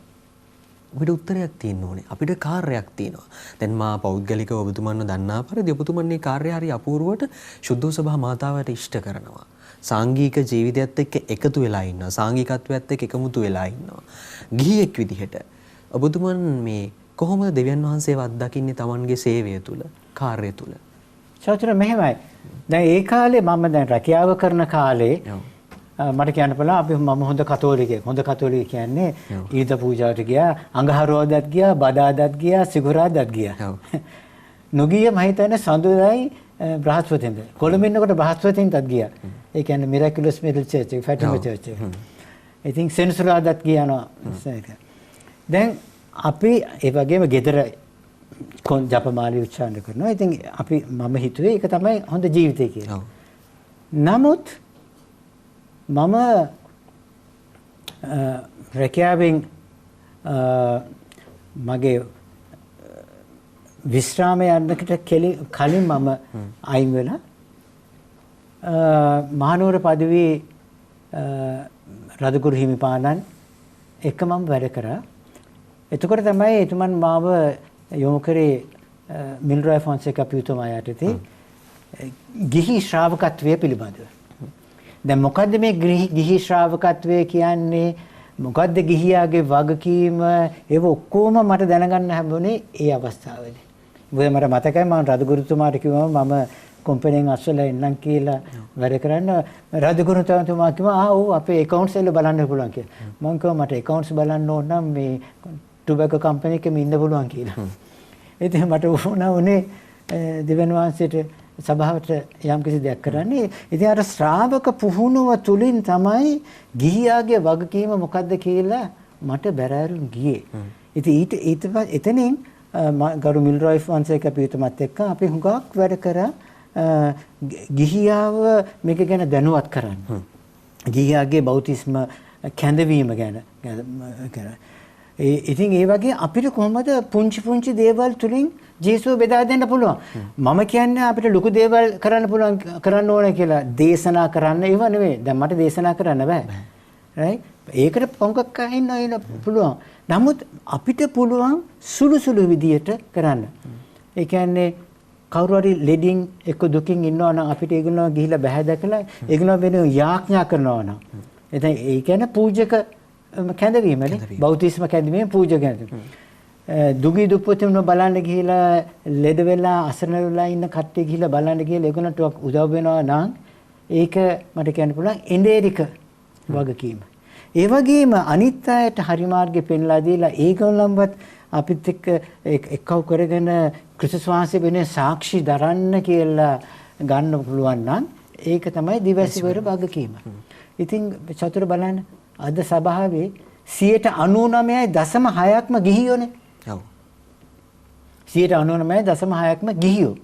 අපිට උත්තරයක් තියෙන්න ඕනේ. අපිට කාර්යයක් තියෙනවා. දැන් මා පෞද්ගලිකව ඔබතුමන්ව දන්නා පරිදි ඔබතුමන් මේ කාර්යය හරි අපූර්වට සුද්ධෝ සභා මාතාවට ඉෂ්ට කරනවා. සාංගික ජීවිතයත් එක්ක එකතු වෙලා ඉන්නවා. සාංගිකත්වයත් එක්ක එකමුතු වෙලා ඉන්නවා. ගිහියෙක් විදිහට ඔබතුමන් මේ කොහොමද දෙවියන් වහන්සේව අත්දකින්නේ Tamanගේ සේවය තුල, කාර්යය තුල? සත්‍තර මෙහෙමයි. දැන් ඒ කාලේ මම දැන් රැකියාව කරන කාලේ මට කියන්න පුළුවන් අපි මම හොඳ කතෝලිකයෙක්. හොඳ කතෝලික කියන්නේ ඊද පූජාවට ගියා, අඟහරුවාදාත් ගියා, බදාදාත් ගියා, සිකුරාදාත් ගියා. නොගිය මම හිතන්නේ සඳුදායි බ්‍රහස්පතින්ද. කොළඹ ඉන්නකොට බ්‍රහස්පතින්ටත් ගියා. ඒ කියන්නේ මිරැකියුලස් මිඩල් චර්ච් එක, ෆැටිමා චර්ච් එක. ඉතින් සෙන්සුරාදාත් ගියානවා. දැන් අපි ඒ වගේම ගෙදර ජපමාලි උච්චාරණ කරනවා. ඉතින් මම හිතුවේ ඒක තමයි හොඳ ජීවිතය කියලා. නමුත් මම රැකියාවෙන් මගේ විශ්‍රාමය යන්නකට කලින් මම අයින් වෙලා මහනුවර පදවියේ රදගුරු හිමිපාණන් එක්ක මම වැඩ කරා. එතකොට තමයි එතුමන් මාව යොමු කරේ මිල්රොයි ෆොන්සේකා පියතුමා යටතේ ගිහි ශ්‍රාවකත්වයේ පිළිබඳව. දැන් මොකද්ද මේ ගිහි ශ්‍රාවකත්වය කියන්නේ? මොකද්ද ගිහියාගේ වගකීම? ඒව ඔක්කොම මට දැනගන්න හැම්බුනේ ඒ අවස්ථාවේදී. මොකද මට මතකයි මම රදගුරුතුමාට කිව්වම මම කම්පැනිෙන් අස්සලා එන්නම් කියලා වැඩ කරන්න රදගුරුතුමා කිව්වා ඔව් අපේ accounts වල බලන්න පුළුවන් කියලා. මම කිව්වා මට accounts බලන්න ඕන නම් මේ ටොබැකෝ කම්පැනි එකේ ඉන්න පුළුවන් කියලා. ඉතින් මට උනේ දෙවියන් වහන්සේට සභාවට යම් කිසි දෙයක් කරන්නේ. ඉතින් අර ශ්‍රාවක පුහුණුව තුලින් තමයි ගිහියාගේ වගකීම මොකද්ද කියලා මට බැරෑරුම් ගියේ. ඉතින් ඊට එතනින් ගරු මිල්රොයි ෆොන්සේක පියතුමත් එක්ක අපි හුඟක් වැඩ කරා ගිහියාව මේක ගැන දැනුවත් කරන්න. ගිහියාගේ බෞතිස්ම කැඳවීම ගැන. ඉතින් ඒ වගේ අපිට කොහොමද පුංචි දේවල් තුලින් ජේසුව බෙදා දෙන්න පුළුවන්. මම කියන්නේ අපිට ලොකු දේවල් කරන්න ඕන කියලා දේශනා කරන්න ඒව නෙවෙයි. දැන් මට දේශනා කරන්න බෑ. right? ඒකට පොංකක් අහින්න පුළුවන්. නමුත් අපිට පුළුවන් සුළු විදියට කරන්න. ඒ කියන්නේ කවුරු හරි ලෙඩින් එක්ක දුකින් ඉන්නවා නම් අපිට ඒගොල්ලෝ ගිහිල්ලා බහැ දැකලා ඒගොල්ලෝ වෙන යාඥා කරනවා නම් එතන ඒ කියන්නේ පූජක කැඳවීමනේ. බෞතිස්ම කැඳවීම පූජක කැඳවීම. දුගී දුප්පතුන් බලන්න ගිහිලා ලෙඩ වෙලා අසරණ වෙලා ඉන්න කට්ටිය ගිහිලා බලන්න ගිහලා ඒගොල්ලන්ට උදව් වෙනවා නම් ඒක මට කියන්න පුළුවන් එඬේරික වගකීම. ඒ වගේම අනිත් අයට හරි මාර්ගේ පෙන්ලා දීලා ඒගොල්ලන්වත් අපිත් එක්ක එක්කව කරගෙන ක්‍රිස්තුස් වහන්සේ වෙන සාක්ෂි දරන්න කියලා ගන්න පුළුවන් නම් ඒක තමයි දිවැසිවර වගකීම. ඉතින් චතුර බලන්න අද සභාවේ 99.6%ක්ම ගිහියෝනේ. ඔව්. 99.6%ක්ම ගිහියෝ.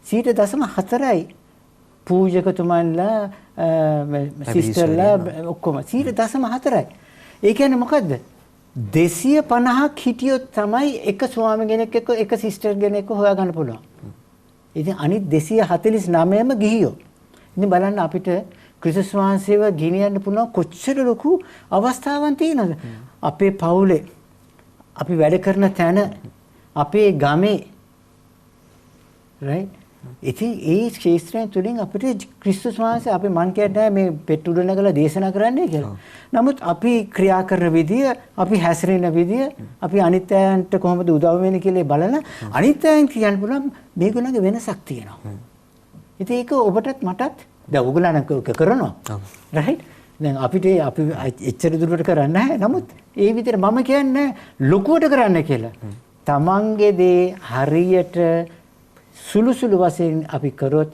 4.4යි පූජකතුමන්ලා සිස්ටර්ලා ඔක්කොම 4.4යි. ඒ කියන්නේ මොකද්ද? 250ක් හිටියොත් තමයි එක ස්වාමී කෙනෙක් එක්ක එක සිස්ටර් කෙනෙක්ව හොයාගන්න පුළුවන්. ඉතින් අනිත් 249ම ගිහියෝ. ඉතින් බලන්න අපිට ක්‍රිස්තුස් වහන්සේව ගෙනියන්න පුළුවන් කොච්චර ලොකු අවස්ථාවක් තියෙනවද? අපේ පවුලේ, අපි වැඩ කරන තැන, අපේ ගමේ, right? ඉතින් ඒ ක්ෂේත්‍රයන් තුලින් අපිට ක්‍රිස්තුස් වහන්සේ අපි මන් කියන්නේ මේ පෙට්ටුඩ නගලා දේශනා කරන්නයි කියලා. නමුත් අපි ක්‍රියා කරන විදිය, අපි හැසිරෙන විදිය, අපි අනිත්‍යයන්ට කොහොමද උදව් වෙන්නේ කියලා බලලා අනිත්‍යයන් කියන්න පුළුවන් මේගොල්ලන්ගේ වෙනසක් තියෙනවා. ඉතින් ඒක ඔබටත් මටත් දැන් ඔයගොල්ලන් කරනවා. right? දැන් අපිට අපි එච්චර දුරට කරන්නේ නැහැ. නමුත් ඒ විදිහට මම කියන්නේ ලොකුවට කරන්න කියලා. තමන්ගේ දේ හරියට සුළු වශයෙන් අපි කරොත්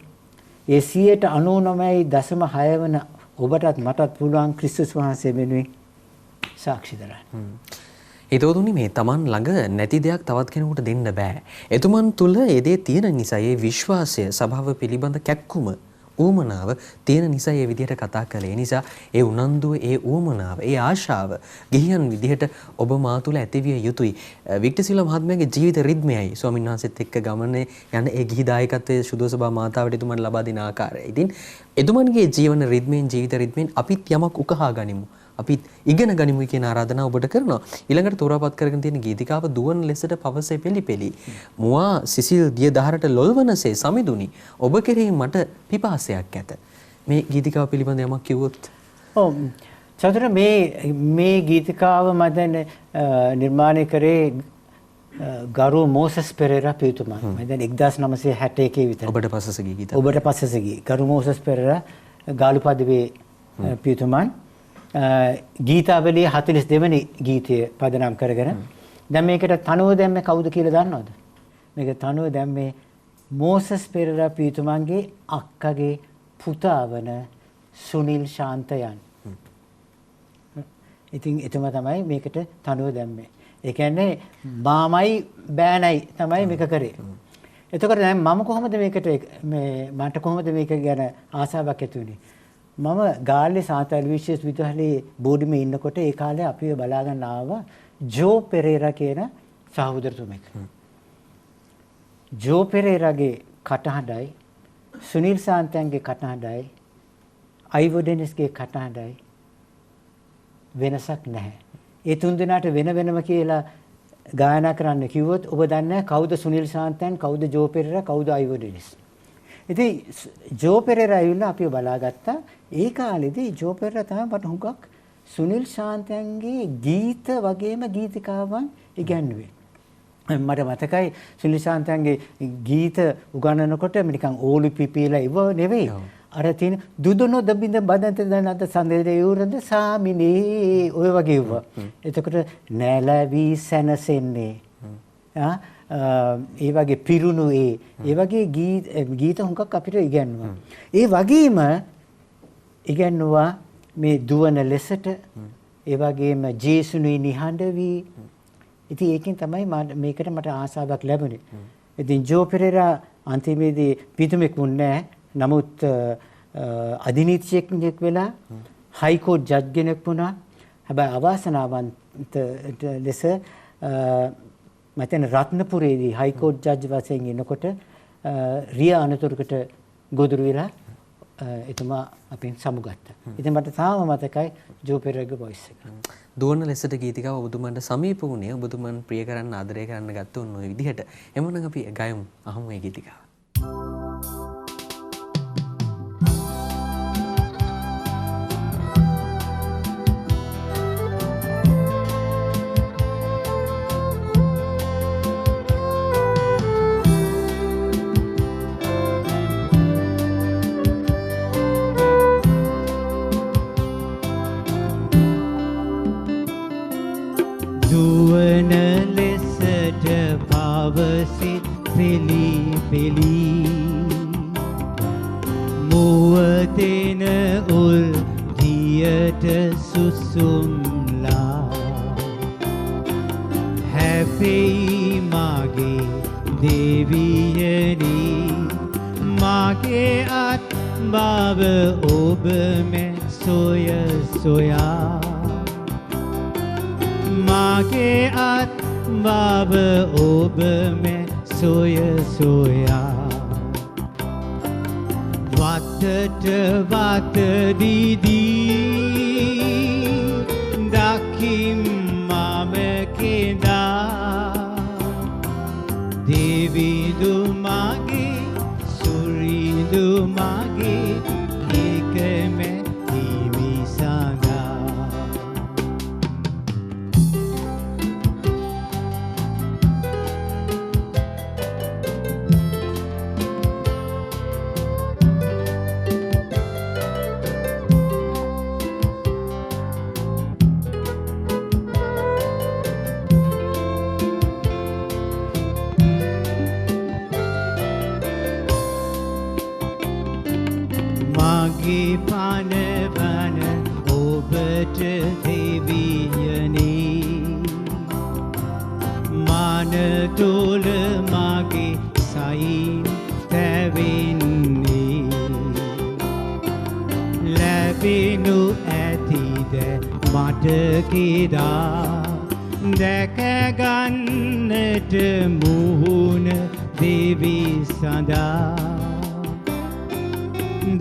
ඒ 99.6 වන ඔබටත් මටත් පුළුවන් ක්‍රිස්තුස් වහන්සේ වෙනුවෙන් සාක්ෂි දරන්න. හිතවතුනි මේ Taman ළඟ නැති දෙයක් තවත් කෙනෙකුට දෙන්න බෑ. එතුමන් තුල ඒ දේ තියෙන නිසා ඒ විශ්වාසය සභාව පිළිබඳ කැක්කුම ඌමනාව තියෙන නිසා ඒ විදිහට කතා කළේ. ඒ නිසා ඒ උනන්දුව, ඒ ඌමනාව, ඒ ආශාව ගිහියන් විදිහට ඔබ මා තුළ ඇතිවිය යුතුයි. වික්ටර් සිල්වා මහත්මයාගේ ජීවිත රිද්මයයි ස්වාමීන් වහන්සේත් එක්ක ගමනේ යන ඒ ගිහි දායකත්වයේ සුදෝසභා මාතාවට එතුමන් ලබා දෙන ආකාරය. ඉතින් එතුමන්ගේ ජීවන රිද්මෙන්, ජීවිත රිද්මෙන් අපිත් යමක් උකහා ගනිමු. අපිත් ඉගෙන ගනිමු කියන ආරාධනාව ඔබට කරනවා. ඊළඟට තෝරාපත් කරගෙන තියෙන ගීතිකාව දුවන ලෙසට පවසේ පෙලිපෙලි. මුවා සිසිල් දිය දහරට ලොල්වනසේ සමිඳුනි. ඔබ කෙරෙහි මට පිපාසයක් ඇත. මේ ගීතිකාව පිළිබඳ යමක් කිව්වොත්. ඔව්. චතුර මේ ගීතිකාව මම නිර්මාණය කරේ ගරු මෝසස් පෙරේරා පියතුමා. මම දැන් 1961 විතර. ඔබට පස්සස ගී ගීත. ඔබට පස්සස ගී. ගරු මෝසස් පෙරේරා ගාලුපදවේ පියතුමන් ගීතාවලියේ 42 වෙනි ගීතය පදනම් කරගෙන දැන් මේකට තනුව දැම්මේ කවුද කියලා දන්නවද? මේක තනුව දැම්මේ මෝසස් පෙරේරා පියතුමන්ගේ අක්කගේ පුතා වන සුනිල් ශාන්තයන්. ඉතින් එතුමා තමයි මේකට තනුව දැම්මේ. ඒ කියන්නේ මාමයි බෑනයි තමයි මේක කරේ. එතකොට දැන් මම කොහොමද මේකට මට කොහොමද මේක ගැන ආසාවක් ඇති වුනේ? මම ගාල්ලේ සාතල් විශේෂ විද්‍යාලයේ බෝඩිමේ ඉන්නකොට ඒ කාලේ අපිව බලාගෙන ආවා ජෝ පෙරේරා කියන සහෝදරතුමෙක්. ජෝ පෙරේරාගේ කටහඬයි සුනිල් ශාන්තයන්ගේ කටහඬයි අයිවෝ ඩෙනිස්ගේ කටහඬයි වෙනසක් නැහැ. ඒ තුන් දෙනාට වෙන වෙනම කියලා ගායනා කරන්න කිව්වොත් ඔබ දන්නේ කවුද සුනිල් ශාන්තයන්, කවුද ජෝ පෙරේරා, කවුද අයිවෝ ඩෙනිස්. ඉතින් ජෝ පෙරේරා ඇවිල්ලා අපිව බලාගත්තා. ඒ කාලෙදී ජෝ පෙරේරා තමයි මට හුඟක් සුනිල් ශාන්තයන්ගේ ගීත වගේම ගීතිකාවන් ඉගැන්වුවේ. මට මතකයි සුනිල් ශාන්තයන්ගේ ගීත උගන්වනකොට නිකන් ඕලු පිපිලා ඉව නෙවෙයි. අර තියෙන දුදුනෝ දබින්ද බදන්ත දනත සඳේ යුරද සාමිනේ ඔය වගේ වුණා. එතකොට නැලවි සැනසෙන්නේ. ඒ වගේ පිරුණු ඒ වගේ ගීත හුඟක් අපිට ඉගැන්වුවා. ඒ වගේම ඉගැන්වුවා මේ දුවන ලෙසට ඒ වගේම ජේසුනුයි නිහඬ වී. ඉතින් ඒකෙන් තමයි මේකට මට ආසාවක් ලැබුණේ. ඉතින් ජෝ පෙරේරා අන්තිමේදී පිටුමෙක් වුණේ නැහැ. නමුත් අධිනීතිඥයෙක් වෙලා හයිකෝට් ජජ් කෙනෙක් වුණා. හැබැයි අවාසනාවන්ත ලෙස මතන රත්නපුරේදී හයිකෝට් ජජ් වශයෙන් ඉනකොට රිය අනතුරකට ගොදුරු වෙලා එතුමා අපෙන් සමුගත්තා. ඉතින් මට තාම මතකයි ජෝ පෙරේරාගේ වොයිස් එක. දුවන ලෙසට ගීතිකාව ඔබතුමන්ට සමීප වුණේ ඔබතුමන් ප්‍රිය කරන්න ආදරය කරන්න ගත්ත ඔන්න ඔය විදිහට. එමුනම් අපි ගයමු අහමු මේ ගීතිකාව. දුවන ලෙසට පවසිත පෙලී පෙලී මුවතෙන උල් දියට සුසුම්ලා හැපෙයි මගේ දෙවියනි මගේ අත් බව ඔබ මෙ සොය සොයා මගේ අත් බව ඔබ මෙ සොය සොයා වතට වත දිදී දකිම් මම කෙදා දෙවිදු මගේ සුරිදු මගේ ඒකම හිමි සඳා මගේ පනවන ඔබට දෙවියනේ මනතුල මගේ සයින් තැවෙන්නේ ලැබෙනු ඇතිද මට කිදා දැකගන්නට මුහුණ දෙවි සඳා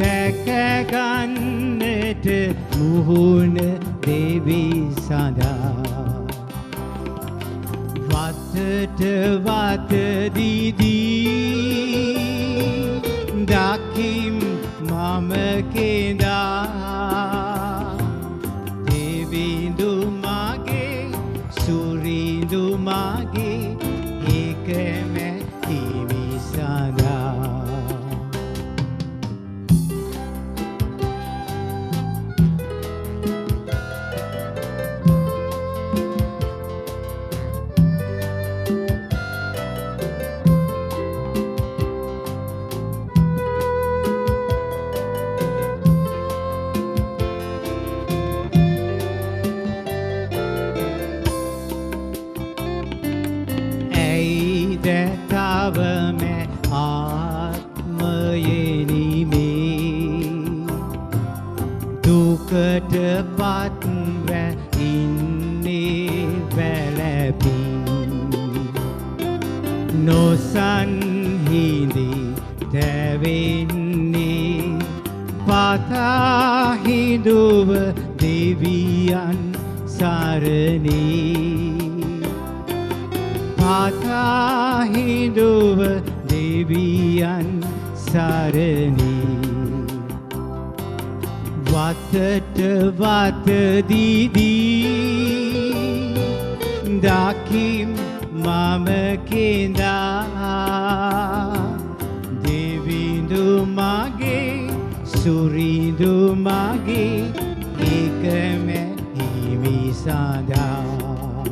දැකගන්නට මුහුණ දෙවි සඳා වතට වත දිදී දකිම් මම කෙදා දෙවිඳු මගේ සුරිඳු මගේ ඒකම හිමි සඳා තවම ආත්මයෙනි මේ දුකට පත්ව ඉන්නේ වැළපී නොසන්හිඳි තැවෙන්නේ පතා හිඳුව දෙවියන් සරණේ පතා හිඳුව දෙවියන් සරණේ වතට වත දීදී දකිම් මම කෙඳා දෙවිඳු මගේ සුරිඳු මගේ ඒකම හිමි සඳහා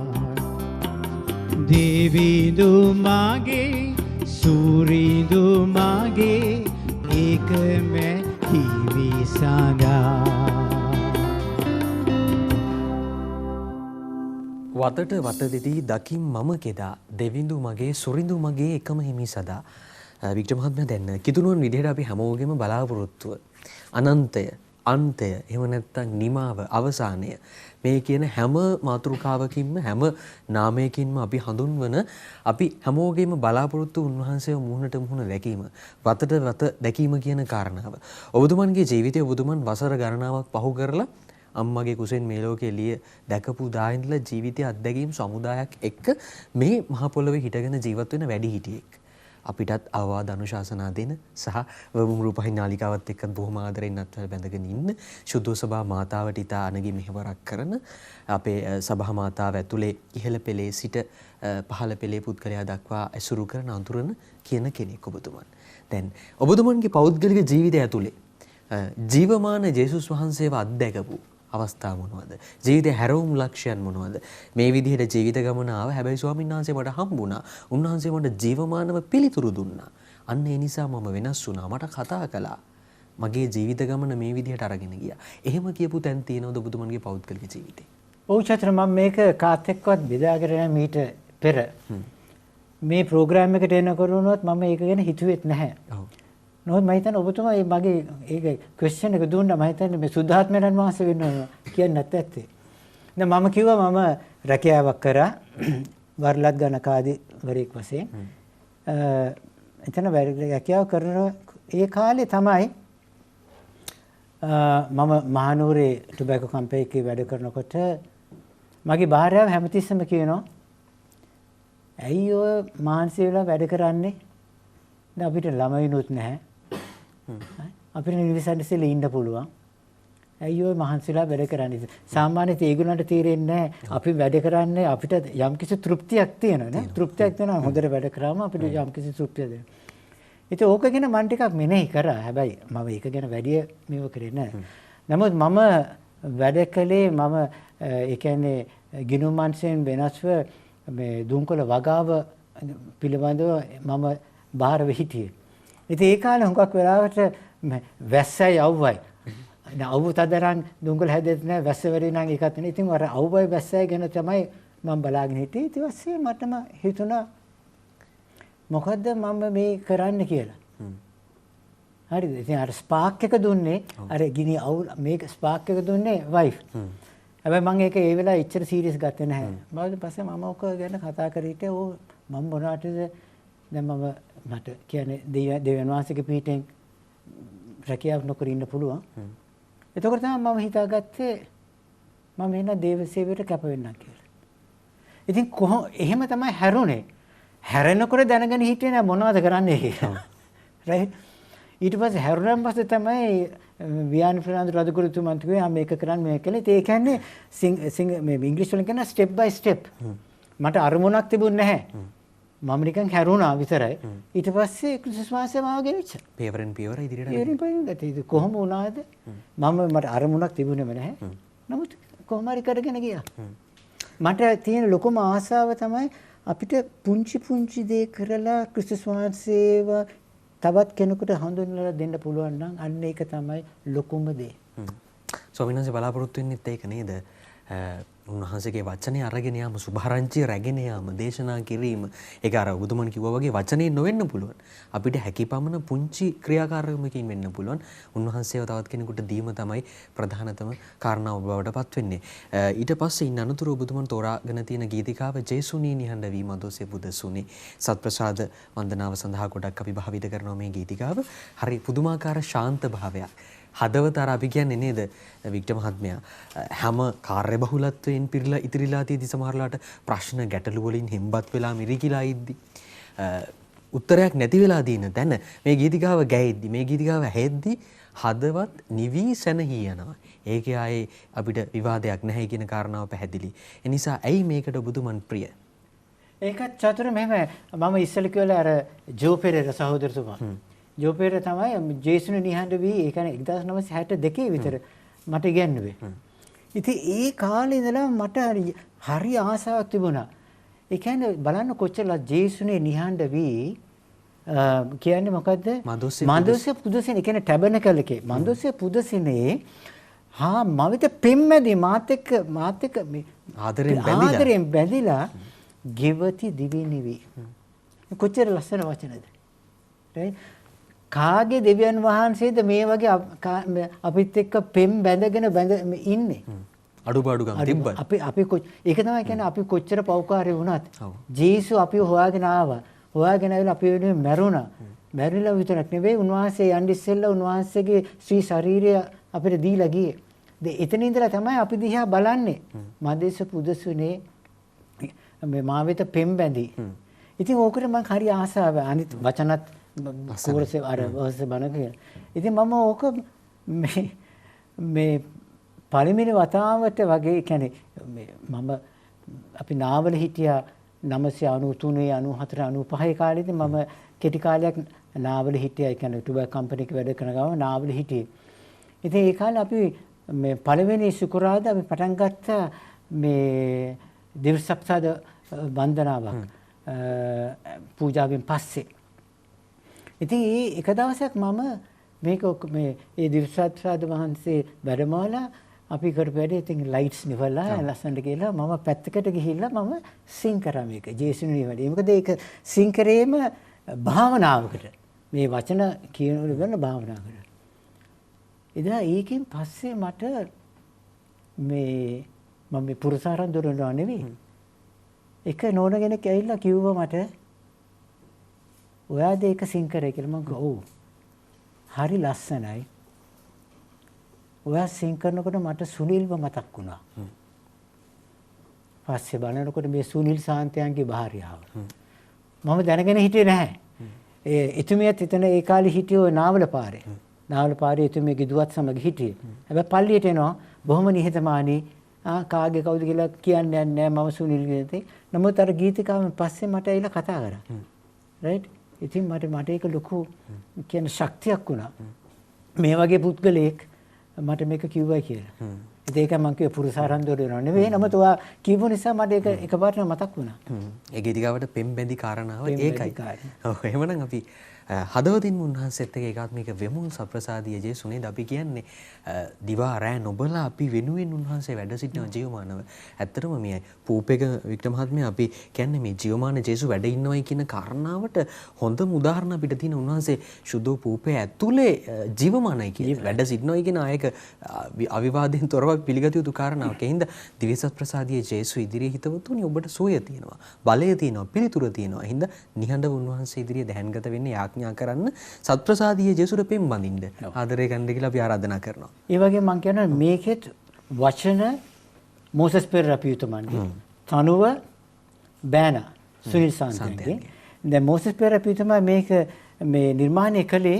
දෙවිඳු මගේ සුරිඳු මගේ ඒකම හිමි සඳහා වතට වත දෙදී දකිම් මම කෙදා දෙවිඳු මගේ සුරිඳු මගේ එකම හිමි සදා. වික්ටර් මහත්මයා දැන් කිතුණුවන් විදිහට අපි හැමෝගෙම බලාපොරොත්තුව අනන්තය අන්තය එහෙම නැත්නම් නිමාව අවසානය මේ කියන හැම මාතෘකාවකින්ම හැම නාමයකින්ම අපි හඳුන්වන අපි හැමෝගෙම බලාපොරොත්තු උන්වහන්සේව මුහුණට මුහුණ දැකීම වතට වත දැකීම කියන කාරණාව. ඔබතුමන්ගේ ජීවිතයේ ඔබතුමන් වසර ගණනාවක් පහු කරලා අම්මගේ කුසෙන් මේ ලෝකෙ එළිය දැකපු දා ඉඳලා ජීවිතයේ අත්දැකීම් සමුදායක් එක්ක මේ මහ පොළොවේ හිටගෙන ජීවත් වෙන වැඩිහිටියෙක්. අපිටත් අවවාද අනුශාසනා දෙන සහ වමුම් රූපහින් නාලිකාවත් එක්ක බොහොම ආදරෙන් අත්වල බැඳගෙන ඉන්න සුද්ධ සභා මාතාවට ඉතා අනගි මෙහෙවරක් කරන අපේ සභා මාතාව ඇතුලේ ඉහළ පෙළේ සිට පහළ පෙළේ පුද්ගලයා දක්වා ඇසුරු කරන අඳුරන කියන කෙනෙක් ඔබතුමන්. දැන් ඔබතුමන්ගේ පෞද්ගලික ජීවිතය ඇතුලේ ජීවමාන ජේසුස් වහන්සේව අත්දැකපු අවස්ථා මොනවද? ජීවිතේ හැරවුම් ලක්ෂයන් මොනවද? මේ විදිහට ජීවිත ගමන ආව. හැබැයි ස්වාමීන් වහන්සේ මට හම්බුණා. උන්වහන්සේ මට ජීවමානව පිළිතුරු දුන්නා. අන්න ඒ නිසා මම වෙනස් වුණා. මට කතා කළා. මගේ ජීවිත ගමන මේ විදිහට අරගෙන ගියා. එහෙම කියපු තැන් තියෙනවද ඔබතුමන්ගේ පෞද්ගලික ජීවිතේ? ඔව් චත්‍ර මම මේක කාත් එක්කවත් බෙදාගෙන මීට පෙර මේ ප්‍රෝග්‍රෑම් එකට එනකොටවත් මම ඒක ගැන හිතුවෙත් නැහැ. ඔව්. නමුත් මම හිතන්නේ ඔබතුමා මගේ ඒක ක්වෙස්චන් එක දුන්නා මම හිතන්නේ මේ සුද්ධාත්මයන් වහන්සේ වෙනවා කියන්නේ නැත් ඇත්තේ. දැන් මම කිව්වා මම රැකියාවක් කරා වරලත් ගණකාධිපතිවරයෙක් වශයෙන්. එතන රැකියාව කරන ඒ කාලේ තමයි මම මහනුවරේ ටොබැකෝ කම්පැනි එකේ වැඩ කරනකොට මගේ භාර්යාව හැමතිස්සෙම කියනවා ඇයි ඔය මානසික වෙලා වැඩ කරන්නේ? දැන් අපිට ළමයිනුත් නැහැ. අපිට නිවිසන්න ඉස්සෙල්ලා ඉන්න පුළුවන්. ඇයි ඔය මහන්සිලා වැඩ කරන්නේ? සාමාන්‍යයෙන් ඒගොල්ලන්ට තේරෙන්නේ නැහැ අපි වැඩ කරන්නේ අපිට යම්කිසි තෘප්තියක් තියෙනවා නේ. තෘප්තියක් තියෙනවා හොඳට වැඩ කරාම අපිට යම්කිසි තෘප්තියක් දෙනවා. ඉතින් ඕක ගැන මම ටිකක් මෙනෙහි කරා. හැබැයි මම ඒක ගැන වැඩි මේව කරේ නැහැ. නමුත් මම වැඩ කළේ මම ඒ කියන්නේ ගිණුම් අංශයෙන් වෙනස්ව මේ දුම්කොළ වගාව පිළිබඳව මම බාහිර වෙහිටියේ. ඉතින් ඒ කාලේ හුඟක් වෙලාවට වැස්සයි අවුවයි. අවුව තදරන් දුම්කොළ හැදෙන්නේ නැහැ වැස්ස වැඩි නම් ඒකත් නේ. ඉතින් අර අවුවයි වැස්සයි ගැන තමයි මම බලාගෙන හිටියේ. ඊට පස්සේ මටම හිතුණා මොකද්ද මම මේ කරන්න කියලා. හරිද? ඉතින් අර ස්පාර්ක් එක දුන්නේ අර ගිනි අවුල් මේක ස්පාර්ක් එක දුන්නේ වයිෆ්. හැබැයි මම ඒක ඒ වෙලාවේ ඉච්චර සීරියස් ගත්තේ නැහැ. ඊට පස්සේ මම ඔක ගැන කතා කර හිටියේ ඕ මම මොනවටද දැන් මම මට කියන්නේ දෙවියන් වහන්සේගේ පිහිටෙන් රැකියාවක් නොකර ඉන්න පුළුවන්. එතකොට තමයි මම හිතාගත්තේ මම එන දේව සේවයට කැප වෙන්නම් කියලා. ඉතින් එහෙම තමයි හැරුණේ. හැරෙනකොට දැනගෙන හිටියේ නෑ මොනවද කරන්නේ කියලා. රයිට්. ඊට පස්සේ හැරුණාන් පස්සේ තමයි වියන් ෆර්නන්ඩෝ රජගුරුතුමන් කිව්වේ මේක කරන්න මේක කළේ. ඒ කියන්නේ මේ ඉංග්‍රීසි වලින් කියන ස්ටෙප් බයි ස්ටෙප්. මට අරමුණක් තිබුණේ නැහැ. මම නිකන් හැරුණා විතරයි. ඊට පස්සේ ක්‍රිස්මස් මාසේ මාව ගෙනිච්චා. පියවරෙන් පියවර ඉදිරියට ඉදිරියට කොහොම වුණාද? මට අරමුණක් තිබුණේම නැහැ. නමුත් කොහොම හරි කරගෙන ගියා. මට තියෙන ලොකුම ආසාව තමයි අපිට පුංචි පුංචි දේ කරලා ක්‍රිස්තුස් වහන්සේව තවත් කෙනෙකුට හඳුන්වලා දෙන්න පුළුවන් නම් අන්න ඒක තමයි ලොකුම දේ. ස්වාමීන් වහන්සේ බලාපොරොත්තු වෙන්නේත් ඒක නේද? උන්වහන්සේගේ වචනේ අරගෙන යාම සුභාරංචිය රැගෙන යාම දේශනා කිරීම ඒක අර උතුමන් කිව්වා වගේ වචනේ නොවෙන්න පුළුවන්. අපිට හැකියපමණ පුංචි ක්‍රියාකාරකමකින් වෙන්න පුළුවන්. උන්වහන්සේව තවත් කෙනෙකුට දීම තමයි ප්‍රධානතම කාරණාව බවට පත් වෙන්නේ. ඊට පස්සේ ඉන්න අනුතුරු ඔබතුමන් තෝරාගෙන තියෙන ගීතිකාව ජේසුනී නිහඬ වීම දොසේ බුදසුනේ සත්ප්‍රසාද වන්දනාව සඳහා ගොඩක් අපි භාවිත කරනවා මේ ගීතිකාව. හරි පුදුමාකාර ශාන්ත භාවයක්. හදවත අර අපි කියන්නේ නේද වික්ටර් මහත්මයා හැම කාර්යබහුලත්වයෙන් පිරීලා ඉතිරිලා තියෙදි සමහරලාට ප්‍රශ්න ගැටලු වලින් හෙම්බත් වෙලා මිරිකිලා ඉද්දි උත්තරයක් නැති වෙලා දින තැන මේ ගීතිකාව ගැයෙද්දි මේ ගීතිකාව ඇහෙද්දි හදවත් නිවි සැනහී යනවා. ඒකේ ආයේ අපිට විවාදයක් නැහැ කියන කාරණාව පැහැදිලි. ඒ නිසා ඇයි මේකට ඔබතුමන් ප්‍රිය? ඒකත් චතුර මෙහෙම මම ඉස්සෙල්ල කියලා අර ජෝ පෙරේරා සහෝදරතුමා. ජෝ පෙරේරා තමයි ජේසුනේ නිහඬ වී ඒ කියන්නේ 1962 විතර මට ඉගෙනුවේ. ඉතින් ඒ කාලේ ඉඳලා මට හරි ආසාවක් තිබුණා. ඒ කියන්නේ බලන්න කොච්චර ජේසුනේ නිහඬ වී කියන්නේ මොකද්ද? මන්දොස්සේ පුදසිනේ කියන්නේ ටැබර්නකල් එකේ. මන්දොස්සේ පුදසිනේ මවිත පෙම්මැදි මාත් එක්ක මේ ආදරෙන් බැඳිලා ගෙවති දිවිනිවි. කොච්චර ලස්සන වචනද? right? කාගේ දෙවියන් වහන්සේද මේ වගේ අපිත් එක්ක පෙම් බැඳගෙන ඉන්නේ? අඩුපාඩුකම් තිබ්බත් අපි ඒක තමයි කියන්නේ අපි කොච්චර පෞකාරය වුණත් ජේසු අපිව හොයාගෙන ආවා. හොයාගෙන ආවිලා අපි වෙනුවෙන් මැරුණා. මැරිලා විතරක් නෙවෙයි උන්වහන්සේ යන්නේ ඉස්සෙල්ලා උන්වහන්සේගේ ශ්‍රී ශරීරය අපිට දීලා ගියේ. එතන ඉඳලා තමයි අපි දිහා බලන්නේ. මදේශ පුදසුනේ මේ මා වෙත පෙම් බැඳි. ඉතින් ඕකට මම හරි ආසාව අනිත් වචනත් කෝරසේ අර වර්ස බණ කියලා. ඉතින් මම ඕක මේ පළවෙනි වතාවට වගේ කියන්නේ මම අපි නාවල හිටියා 993 94 95 කාලේදී මම කෙටි කාලයක් නාවල හිටියා. ඒ කියන්නේ ටුබැක් කම්පැනි එක වැඩ කරන ගමන් නාවල හිටියේ. ඉතින් ඒ කාලේ අපි මේ පළවෙනි සුකුරාදා අපි පටන් ගත්ත මේ දිවසප්තාද වන්දනාවක් පූජාවෙන් පස්සේ. ඉතින් එක දවසක් මම මේක මේ දිවසප්තාද වහන්සේ වැඩමවලා අපි කරපු වැඩේ ඉතින් ලයිට්ස් නිවලා ලස්සනට කියලා මම පැත්තකට ගිහිල්ලා මම සිං කරා මේක ජේසුනේ වැඩේ. මොකද ඒක සිං කරේම භාවනාවකට. මේ වචන කියනකොට ගන්න භාවනාවකට. ඉතින් ඒකෙන් පස්සේ මට මම පුරුසාරන් දොරනවා නෙවෙයි. එක නෝන කෙනෙක් ඇවිල්ලා කිව්වා මට ඔයාද ඒක සිං කරේ කියලා. මම කිව්වා ඔව්. හරි ලස්සනයි. ඔයා සිං කරනකොට මට සුනිල්ව මතක් වුණා. පස්සේ බලනකොට මේ සුනිල් සාන්තයන්ගේ භාර්යාව. මම දැනගෙන හිටියේ නැහැ. එතුමියත් එතන ඒ කාලේ හිටියේ නාවල පාරේ. නාවල පාරේ එතුමියගේ දුවත් සමග හිටියේ. හැබැයි පල්ලියට එනවා බොහොම නිහතමානී කාගේ කවුද කියලා කියන්නේ නැහැ මම සුනිල් කියතේ. නමුත් අර ගීතිකාවෙන් පස්සේ මට ඇවිල්ලා කතා කරා. රයිට්? ඉතින් මට ඒක ලොකු කියන ශක්තියක් වුණා. මේ වගේ පුද්ගලයෙක් මට මේක කිව්වයි කියලා. ඒක මම කිව්ව පුරුසාරන්දෝර වෙනව නෙවෙයි. නමුත් ඔයා කියපු නිසා මට ඒක එකපාරටම මතක් වුණා. ඒ ගීතිකාවට පෙම් බැඳි කාරණාව ඒකයි. ඔව් එහෙමනම් අපි හදවතින් උන්වහන්සේත් එක්ක ඒකාත්මික වෙමු සප්‍රසාදීය ජේසුනේද අපි කියන්නේ දිවා රෑ නොබලා අපි වෙනුවෙන් උන්වහන්සේ වැඩ සිටින ජීවමානව. ඇත්තටම මේ පූපේක වික්ටර් මහත්මයා අපි කියන්නේ මේ ජීවමාන ජේසු වැඩ ඉන්නවයි කියන කාරණාවට හොඳම උදාහරණ අපිට තියෙන උන්වහන්සේ සුදු පූපේ ඇතුලේ ජීවමානයි කියන වැඩ සිටිනවයි කියන ආයක අවිවාදයෙන් තොරව පිළිගත යුතු කාරණාවක්. ඒ හින්දා දිව්‍ය සප්‍රසාදීය ජේසු ඉදිරියේ හිතවතුනි ඔබට සෝය තියෙනවා. බලය තියෙනවා. පිළිතුර තියෙනවා. ඒ හින්දා නිහඬව උන්වහන්සේ ඉදිරියේ දැහැන්ගත වෙන්නේ යාඥා කරන්න සත්ප්‍රසාදීය ජේසුට පෙම් බඳින්න ආදරය ගන්න කියලා අපි ආරාධනා කරනවා. ඒ වගේ මම කියනවා මේකෙත් වචන මොසස් පෙරේරා පියතුමන්ගේ තනුව බෑන සුනිල් සාන්තගේ. දැන් මොසස් පෙරේරා පියතුමා මේක මේ නිර්මාණය කළේ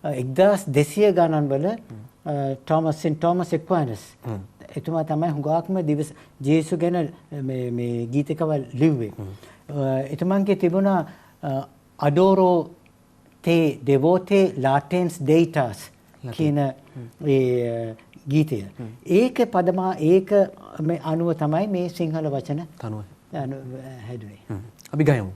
1200 ගණන් වල තෝමස් එක්වයිනස්. එතුමා තමයි හුඟක්ම ජේසු ගැන මේ ගීතිකවල ලිව්වේ. එතුමන්ගේ තිබුණා අඩෝරෝ තේ දෙවෝතේ ලාටෙන්ස් ඩේටාස් කියන ඒ ගීතය. ඒක පදමා ඒක මේ අනුව තමයි මේ සිංහල වචන තනුව හැදුවේ. අපි ගයමු.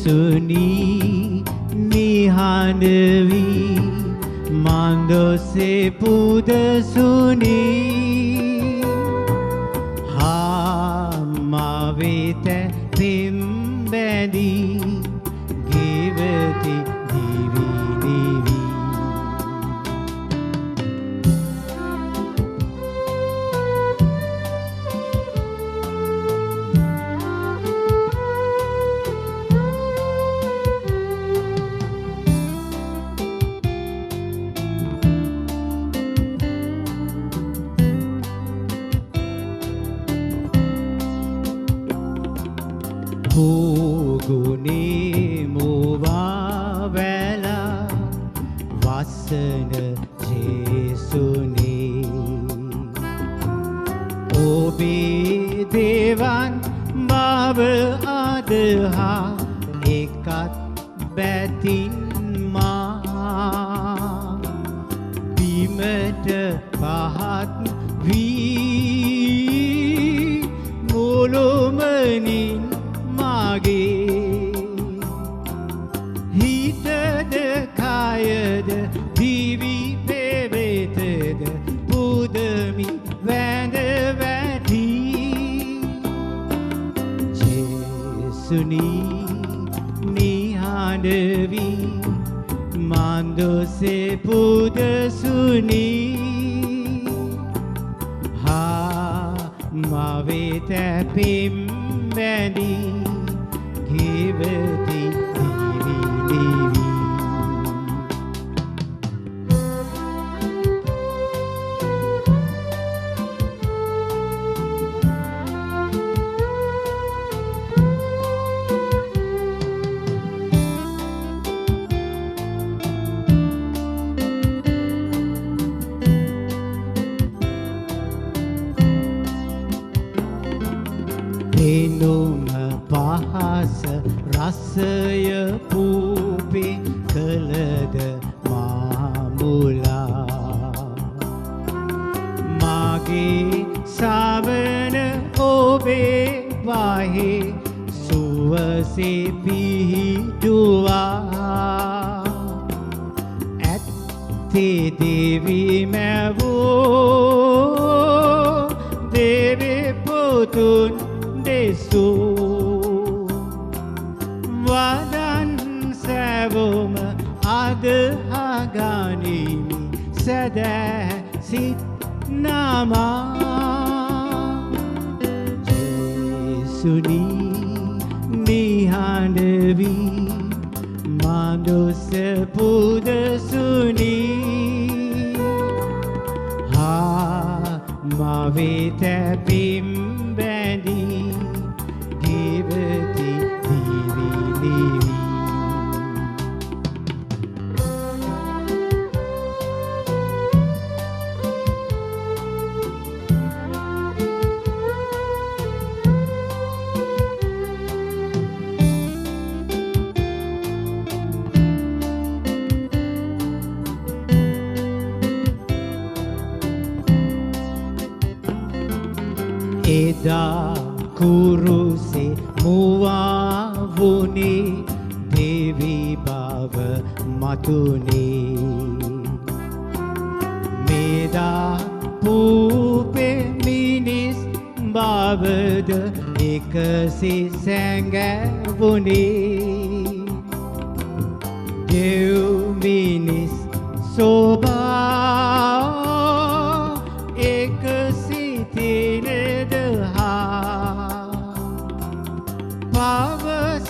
Suni nihanvi mando se puda suni ha mavite pimbedi givati divi divi පූගුණේ මුවා වැලා වසන ජේසුනේ ඔබේ දේවන් බව අදහා එකත් බැතින් මා බිමට පහත් වී මුළුමනින් මගේ හිතද කයද දිවි පෙවෙතද පුදමි වැඳ වැටි ජේසුනි නිහඬවි මන්දොසේ පුදසුනි මවෙත පෙම් බැඳි ගෙවති දිවි දිවි එනුම පහස රසය පූපේ කළද මාමුලා මගේ සවන ඔබේ වහේ සුවසේ පිහිටුවා ඇත්තේ දෙවි මැවෝ දෙවි පුතුන් දෙසු වදන් සැවොම අදහගනිමි සැදැ සිත් නමා ජේසුනි නිහඬවි මන්දොස පුදසුනි මවෙත පිම් බැඳි ගෙවති දිවි දිවි එදා කුරුසේ මුවා වුණේ දෙවි බව මතුනේ මෙදා පූපේ මිනිස් බවද එකසේ සැඟවුණේ දෙව් මිනිස් සෝබා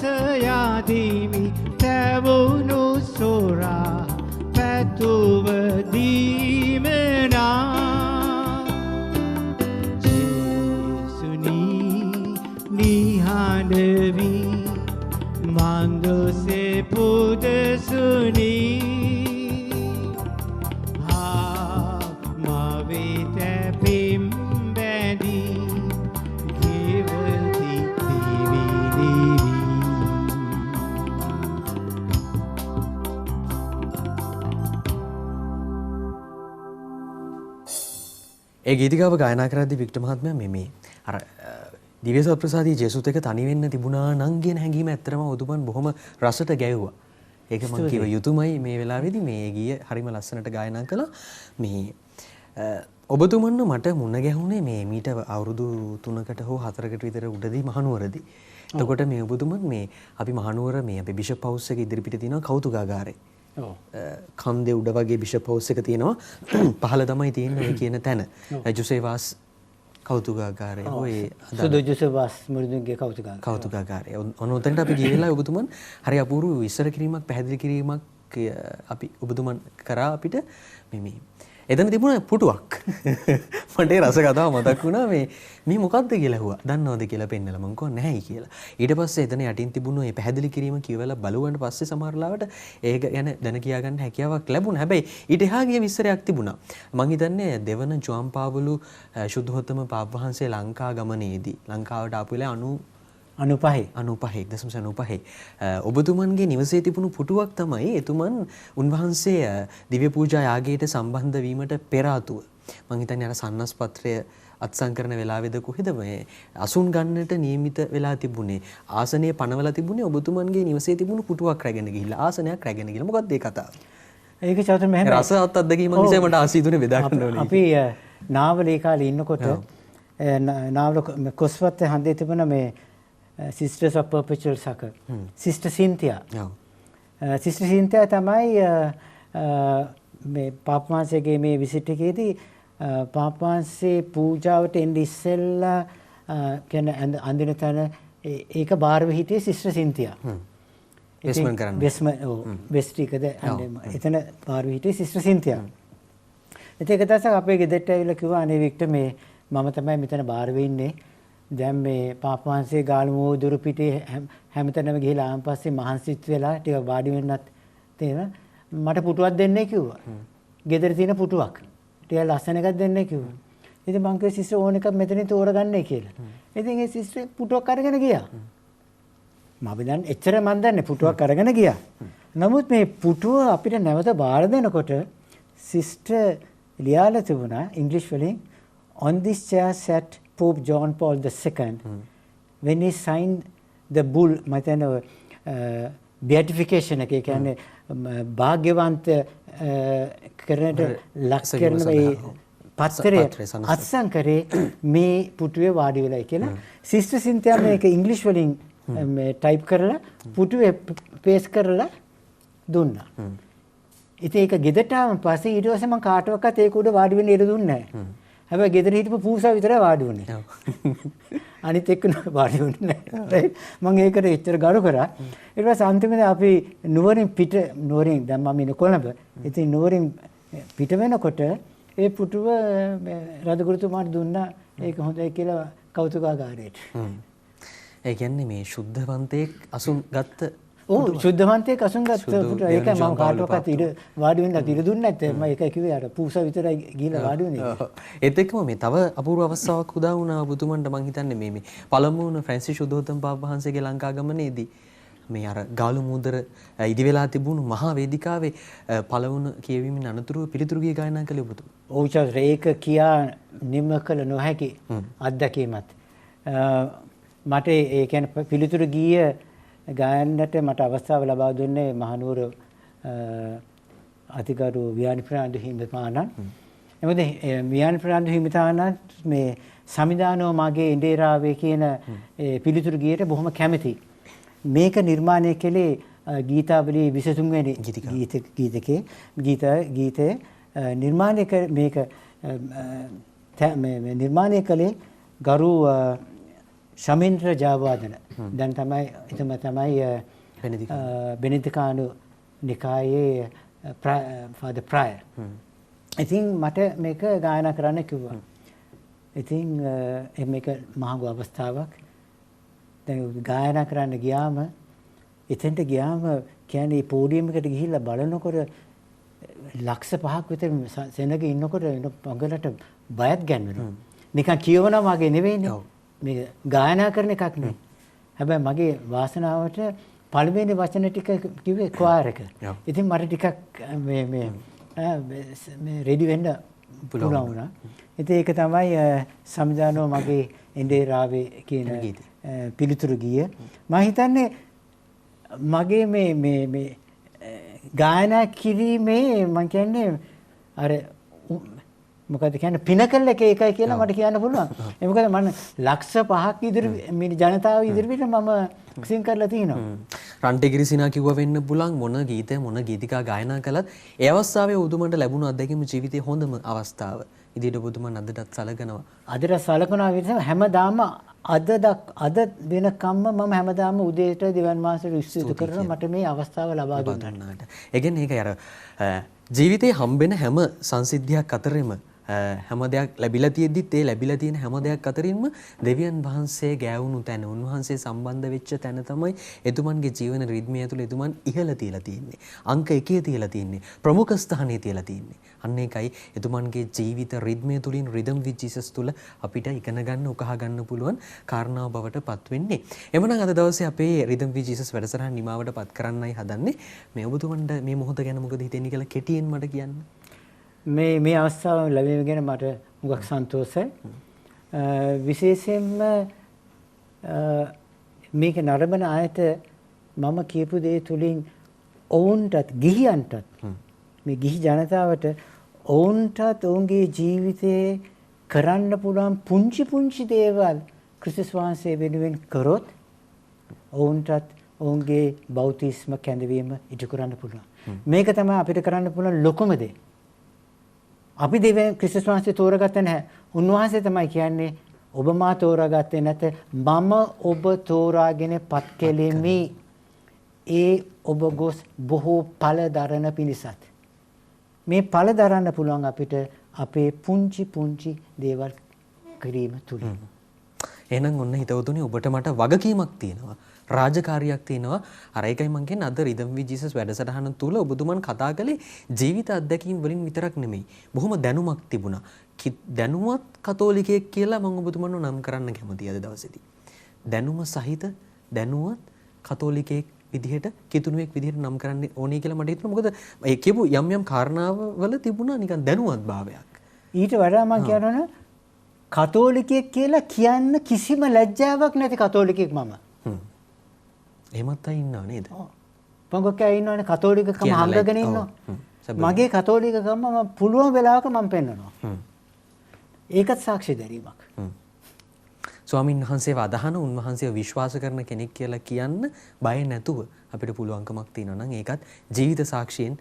පවසයාදිමි තැවුණු සොරා පැතුව දීමනා ජේසුනි නිහඬවි මන්දොසේ පුදසුනි මවෙත පෙම් බැඳි ගෙවති දිවි දිවි ඒ ගීතිකාව ගායනා කරද්දී වික්ටර් මහත්මයා මේ අර දිව්‍ය සත්ප්‍රසාදී ජේසුත් එක්ක තනි වෙන්න තිබුණා නම් කියන හැඟීම ඇත්තටම ඔදුමන් බොහොම රසට ගැයුවා. ඒක මම කිව්ව යුතුයමයි මේ වෙලාවේදී මේ ගීය හරිම ලස්සනට ගායනා කළා. මේ ඔබතුමන්ව මට මුණ ගැහුනේ මේ මීට අවුරුදු 3කට හෝ 4කට විතර උඩදී මහනුවරදී. එතකොට මේ ඔබතුමන් මේ අපි මහනුවර මේ අපේ බිෂප් හවුස් එක ඉදිරිපිට තියෙනවා කෞතුකාගාරේ. කන්දේ උඩ වගේ බිෂප් හවුස් එක තියෙනවා. පහළ තමයි තියෙන්නේ ඔය කියන තැන. ජොසේවාස් කෞතුකාගාරය. ඔය සුදු ජොසේවාස් මුරුදුන්ගේ කෞතුකාගාරය. ඔන්න උතනට අපි ගිය වෙලාවේ ඔබතුමන් හරි අපූර්ව විස්තර කිරීමක් පැහැදිලි කිරීමක් අපි ඔබතුමන් කරා අපිට මේ එතන තිබුණ පුටුවක්. මට ඒ රස කතාව මතක් වුණා මේ මොකද්ද කියලා ඇහුවා. දන්නවද කියලා පෙන්නලා මං කිව්වා නැහැයි කියලා. ඊට පස්සේ එතන යටින් තිබුණ මේ පැහැදිලි කිරීම කියවලා බලුවාට පස්සේ සමහර ලාවට ඒක ගැන දැන කියා ගන්න හැකියාවක් ලැබුණා. හැබැයි ඊට එහා ගිය විස්තරයක් තිබුණා. මං හිතන්නේ දෙවන ජෝන් පාවුලු ශුද්ධෝත්තම පාප් වහන්සේ ලංකා ගමනේදී ලංකාවට ආපු වෙලාවේ 95 ඔබතුමන්ගේ නිවසේ තිබුණු පුටුවක් තමයි එතුමන් උන්වහන්සේ දිව්‍ය පූජා යාගයට සම්බන්ධ වීමට පෙර ආතුව මං හිතන්නේ අර සන්නස් පත්‍රය අත්සන් කරන වෙලාවේද කොහෙද මේ අසුන් ගන්නට නියමිත වෙලා තිබුණේ ආසනයේ පනවලා තිබුණේ ඔබතුමන්ගේ නිවසේ තිබුණු පුටුවක් රැගෙන ගිහිල්ලා ආසනයක් රැගෙන ගිහිල්ලා මොකක්ද ඒ කතාව? ඒක චතුර මෙහෙම රසවත් අත්දැකීමක් නිසා මට ආසීතුනේ බෙදා ගන්න ඕනේ. අපි නාවලේ කාලේ ඉන්නකොට නාවල කොස්වත්තේ හන්දේ තිබුණ මේ Sisters of Perpetual Succor. Sister Cynthia. Sister Cynthia තමයි මේ පාප් වහන්සේගේ මේ විසිට් එකේදී පාප් වහන්සේ පූජාවට එන්නේ ඉස්සෙල්ලා කියන්නේ අඳින තැන ඒක බාරව හිටියේ Sister Cynthia. වෙස්මන් කරන්න. වෙස්ටිකද එතන බාරව හිටියේ Sister Cynthia. ඒක දවසක් අපේ ගෙදරට ඇවිල්ලා කිව්වා අනේ වික්ටර් මේ මම තමයි මෙතන බාරව ඉන්නේ. දැන් මේ පාප් වහන්සේ ගාලමුව දුරු පිටේ හැමතැනම ගිහිලා ආන් පස්සේ මහන්සිත් වෙලා ටික වාඩි වෙන්නත් තේන මට පුටුවක් දෙන්නයි කිව්වා. ගෙදර තියෙන පුටුවක්. ටික ලස්සන එකක් දෙන්නයි කිව්වා. ඉතින් මං කිව්වා සිස්ටර් ඕන එකක් මෙතනින් තෝරගන්නයි කියලා. ඉතින් ඒ සිස්ටර් පුටුවක් අරගෙන ගියා. මම දැන් එච්චර මන් දන්නේ පුටුවක් අරගෙන ගියා. නමුත් මේ පුටුව අපිට නැවත බාර දෙනකොට සිස්ටර් ලියාලා තිබුණා ඉංග්‍රීසි වලින් on this chair sat Pope John Paul II when he signed the bull මතන beatification එක කියන්නේ භාග්‍යවන්ත කරනට ලක් කරන මේ පත්‍රය අත්සන් කරේ මේ පුටුවේ වාඩි වෙලා කියලා සිස්ටර් සින්තියා මේක ඉංග්‍රීසි වලින් මේ ටයිප් කරලා පුටුවේ පේස්ට් කරලා දුන්නා. ඉතින් ඒක ගෙදරට ආවම පස්සේ ඊට පස්සේ මම කාටවත් ඒක උඩ වාඩි වෙන්න ඉඩ දුන්නේ නැහැ. හැබැයි ගෙදර හිටපු පූසා විතරයි වාඩි වුණේ. අනිත් එක්ක වාඩි වුණේ නැහැ. මම ඒකට එච්චර ගරු කරා. ඊට පස්සේ අන්තිමේදී අපි නුවරින් දැන් මම ඉන්නේ කොළඹ. ඉතින් නුවරින් පිට වෙනකොට ඒ පුටුව රදගුරුතුමාට දුන්නා. ඒක හොඳයි කියලා කෞතුකාගාරයට. ඒ කියන්නේ මේ ශුද්ධවන්තයෙක් අසුන් ගත්ත ශුද්ධවන්තයෙක් අසුන් ගත්ත පුටුව. ඒකයි මම කාටවත් ඉඩ වාඩි වෙන්න ඉඩ දුන්නේ නැත්තේ. මම ඒකයි කිව්වේ අර පූසා විතරයි ගිහලා වාඩි වුණේ. ඒත් එක්කම මේ තව අපූර්ව අවස්ථාවක් උදා වුණා ඔබතුමන්ට මං හිතන්නේ මේ පළමුවන ෆ්‍රැන්සිස් ශුද්ධෝත්තම පාප් වහන්සේගේ ලංකා ගමනේදී මේ අර ගාලු මූදර ඉදි වෙලා තිබුණු මහා වේදිකාවේ පළවුන කියවීමෙන් අනතුරුව පිළිතුරු ගීත ගායනා කළේ ඔබතුමා. ඔව් චාස් ඒක කියා නිම කළ නොහැකි අත්දැකීමක්. මට ඒ කියන්නේ පිළිතුරු ගීය ගායනට මට අවස්ථාව ලබා දුන්නේ මහනුවර අතිගරු වියානි ප්‍රනාන්දු හිමිපාණන්. එමුද වියානි ප්‍රනාන්දු හිමිපාණන් මේ සමිදානෝ මගේ ඉන්දේරාවේ කියන පිළිතුරු ගීයට බොහොම කැමැති. මේක නිර්මාණය කළේ ගීතාවලියේ 23 වෙනි ගීතයේ නිර්මාණය මේක නිර්මාණය කළේ ගරු ශමීන්ද්‍ර ජයවර්ධන. දැන් තමයි එතම තමයි බෙනෙදිකානු නිකායේ ෆාදර් ප්‍රයර්. ඉතින් මට මේක ගායනා කරන්න කිව්වා. ඉතින් මේක මහඟු අවස්ථාවක්. දැන් ගායනා කරන්න ගියාම එතෙන්ට ගියාම කියන්නේ පෝඩියම් එකට ගිහිල්ලා බලනකොට ලක්ෂ 5ක් විතර සෙනග ඉන්නකොට පඟලට බයත් ගැන්වෙනවා. නිකන් කියවනවා වගේ නෙවෙයිනේ. මේ ගායනා කරන එකක් නෙවෙයි. හැබැයි මගේ වාසනාවට පළවෙනි වචන ටික කිව්වේ කොයර් එක. ඉතින් මට ටිකක් මේ රෙඩි වෙන්න පුළුවන් වුණා. ඉතින් ඒක තමයි සමිදානෝ මගේ ඉන්දේරාවේ කියන පිළිතුරු ගීය. මම හිතන්නේ මගේ මේ ගායනා කිරීමේ මම කියන්නේ අර මොකද කියන්නේ පිනකල් එකයි කියලා මට කියන්න පුළුවන්. ඒ මොකද මම ලක්ෂ 5ක් ඉදිරි මේ ජනතාව ඉදිරියට මම සිං කරලා තිනවා. රන්ටේගිරි සිනා කිව්වා වෙන්න පුළුවන් මොන ගීතය මොන ගීතිකා ගායනා කළත් ඒ අවස්ථාවේ උතුමන්ට ලැබුණු අත්දැකීම ජීවිතයේ හොඳම අවස්ථාව. ඉදිරියට ඔබතුමන් අදටත් සලකනවා. අදට සලකනවා විදිහ හැමදාම අද වෙනකම්ම මම හැමදාම උදේට දෙවන් මාසෙට ස්තුති කරනවා මට මේ අවස්ථාව ලබා දුන්නාට. ඒ කියන්නේ ඒක අර ජීවිතේ හම්බෙන හැම සංසිද්ධියක් අතරෙම හැම දෙයක් ලැබිලා තියෙද්දිත් ඒ ලැබිලා තියෙන හැම දෙයක් අතරින්ම දෙවියන් වහන්සේ ගෑවුණු තැන උන්වහන්සේ සම්බන්ධ වෙච්ච තැන තමයි එතුමන්ගේ ජීවන රිද්මය ඇතුළේ එතුමන් ඉහළ තියලා තියෙන්නේ. අංක 1 තියලා තියෙන්නේ. ප්‍රමුඛ ස්ථානයේ තියලා තියෙන්නේ. අන්න ඒකයි එතුමන්ගේ ජීවිත රිද්මය තුලින් රිදම් විත් ජීසස් තුල අපිට ඉගෙන ගන්න උකහා ගන්න පුළුවන් කාරණාව බවට පත් වෙන්නේ. එමනම් අද දවසේ අපේ රිදම් විත් ජීසස් වැඩසටහන නිමාවට පත් කරන්නයි හදන්නේ. මේ ඔබතුමන්ට මේ මොහොත ගැන මොකද හිතෙන්නේ කියලා කෙටියෙන් මට කියන්න. මේ අවස්ථාව ලැබීම ගැන මට මුගක් සන්තෝෂයි. විශේෂයෙන්ම මේක නරඹන ආයත මම කියපු දේ තුලින් ඔවුන්ටත් ගිහියන්ටත් මේ ගිහි ජනතාවට ඔවුන්ටත් ඔවුන්ගේ ජීවිතයේ කරන්න පුළුවන් පුංචි දේවල් ක්‍රිස්තුස් වහන්සේ වෙනුවෙන් කරොත් ඔවුන්ටත් ඔවුන්ගේ බෞතිස්ම කැඳවීම ඉටු කරන්න පුළුවන්. මේක තමයි අපිට කරන්න පුළුවන් ලොකුම දේ. අපි දෙවියන් ක්‍රිස්තුස් වහන්සේ තෝරගත්තේ නැහැ. උන්වහන්සේ තමයි කියන්නේ ඔබ මා තෝරාගත්තේ නැත මම ඔබ තෝරාගෙන පත් කෙලෙමි. ඒ ඔබ ගොස් බොහෝ ඵල දරන පිණිසත්. මේ ඵල දරන්න පුළුවන් අපිට අපේ පුංචි දේවල් කිරීම තුලින්. එහෙනම් ඔන්න හිතවතුනි ඔබට මට වගකීමක් තියෙනවා. රාජකාරියක් තියෙනවා. අර ඒකයි මම කියන්නේ අද රිදම් විත් ජීසස් වැඩසටහන තුල ඔබතුමන් කතා කළේ ජීවිත අත්දැකීම් වලින් විතරක් නෙමෙයි. බොහොම දැනුමක් තිබුණා. දැනුවත් කතෝලිකයෙක් කියලා මම ඔබතුමන්ව නම් කරන්න කැමතියි අද දවසේදී. දැනුම සහිත දැනුවත් කතෝලිකයෙක් විදිහට කිතුණුවෙක් විදිහට නම් කරන්න ඕනේ කියලා මට හිතුණා. මොකද ඒ කියපු යම් කාරණාවල තිබුණා නිකන් දැනුවත් භාවයක්. ඊට වඩා මම කියනවා කතෝලිකයෙක් කියලා කියන්න කිසිම ලැජ්ජාවක් නැති කතෝලිකයෙක් මම. එහෙමත් අය ඉන්නව නේද? ඔව්. පංගොක්කේ ඉන්නවනේ කතෝලිකකම හංගගෙන ඉන්නවා. මගේ කතෝලිකකම මම පුළුවන් වෙලාවක මම පෙන්නනවා. ඒකත් සාක්ෂි දැරීමක්. ස්වාමීන් වහන්සේව අදහන උන්වහන්සේව විශ්වාස කරන කෙනෙක් කියලා කියන්න බය නැතුව අපිට පුළුවන්කමක් තියෙනවා නම් ඒකත් ජීවිත සාක්ෂියෙන්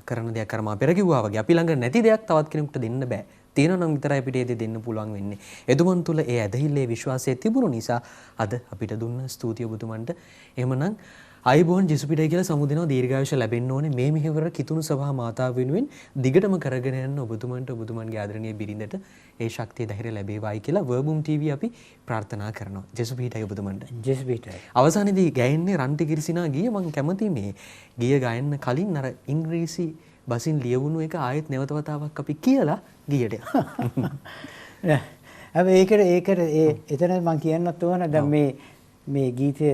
කරන දෙයක් කරම අපෙර කිව්වා වගේ අපි ළඟ නැති දෙයක් තවත් කෙනෙකුට දෙන්න බෑ. තියෙනවා නම් විතරයි අපිට ඒ දෙන්න පුළුවන් වෙන්නේ. එතුමන් තුල ඒ ඇදහිල්ලේ විශ්වාසය තිබුණු නිසා අද අපිට දුන්න ස්තුතිය ඔබතුමන්ට. එහෙමනම් අයිබෝන් ජෙසුපිටයි කියලා සමුදිනවා දීර්ඝායුෂ ලැබෙන්න ඕනේ. මේ මෙහෙවර කිතුණු සභා මාතාව වෙනුවෙන් දිගටම කරගෙන යන්න ඔබතුමන්ට ඔබතුමන්ගේ ආදරණීය බිරිඳට ඒ ශක්තිය ධෛර්යය ලැබේවායි කියලා වර්බුම් ටීවී අපි ප්‍රාර්ථනා කරනවා. ජෙසුපිටයි ඔබතුමන්ට. ජෙසුපිටයි. අවසානයේදී ගැයෙන්නේ රන්ටි කිරිසිනා ගිය මම කැමති මේ ගිය ගයන්න කලින් අර ඉංග්‍රීසි බසින් ලියවුණු එක ආයෙත් නැවත වතාවක් අපි කියලා ගියට. හැබැයි ඒකට එතන මම කියන්නත් ඕන දැන් මේ ගීතය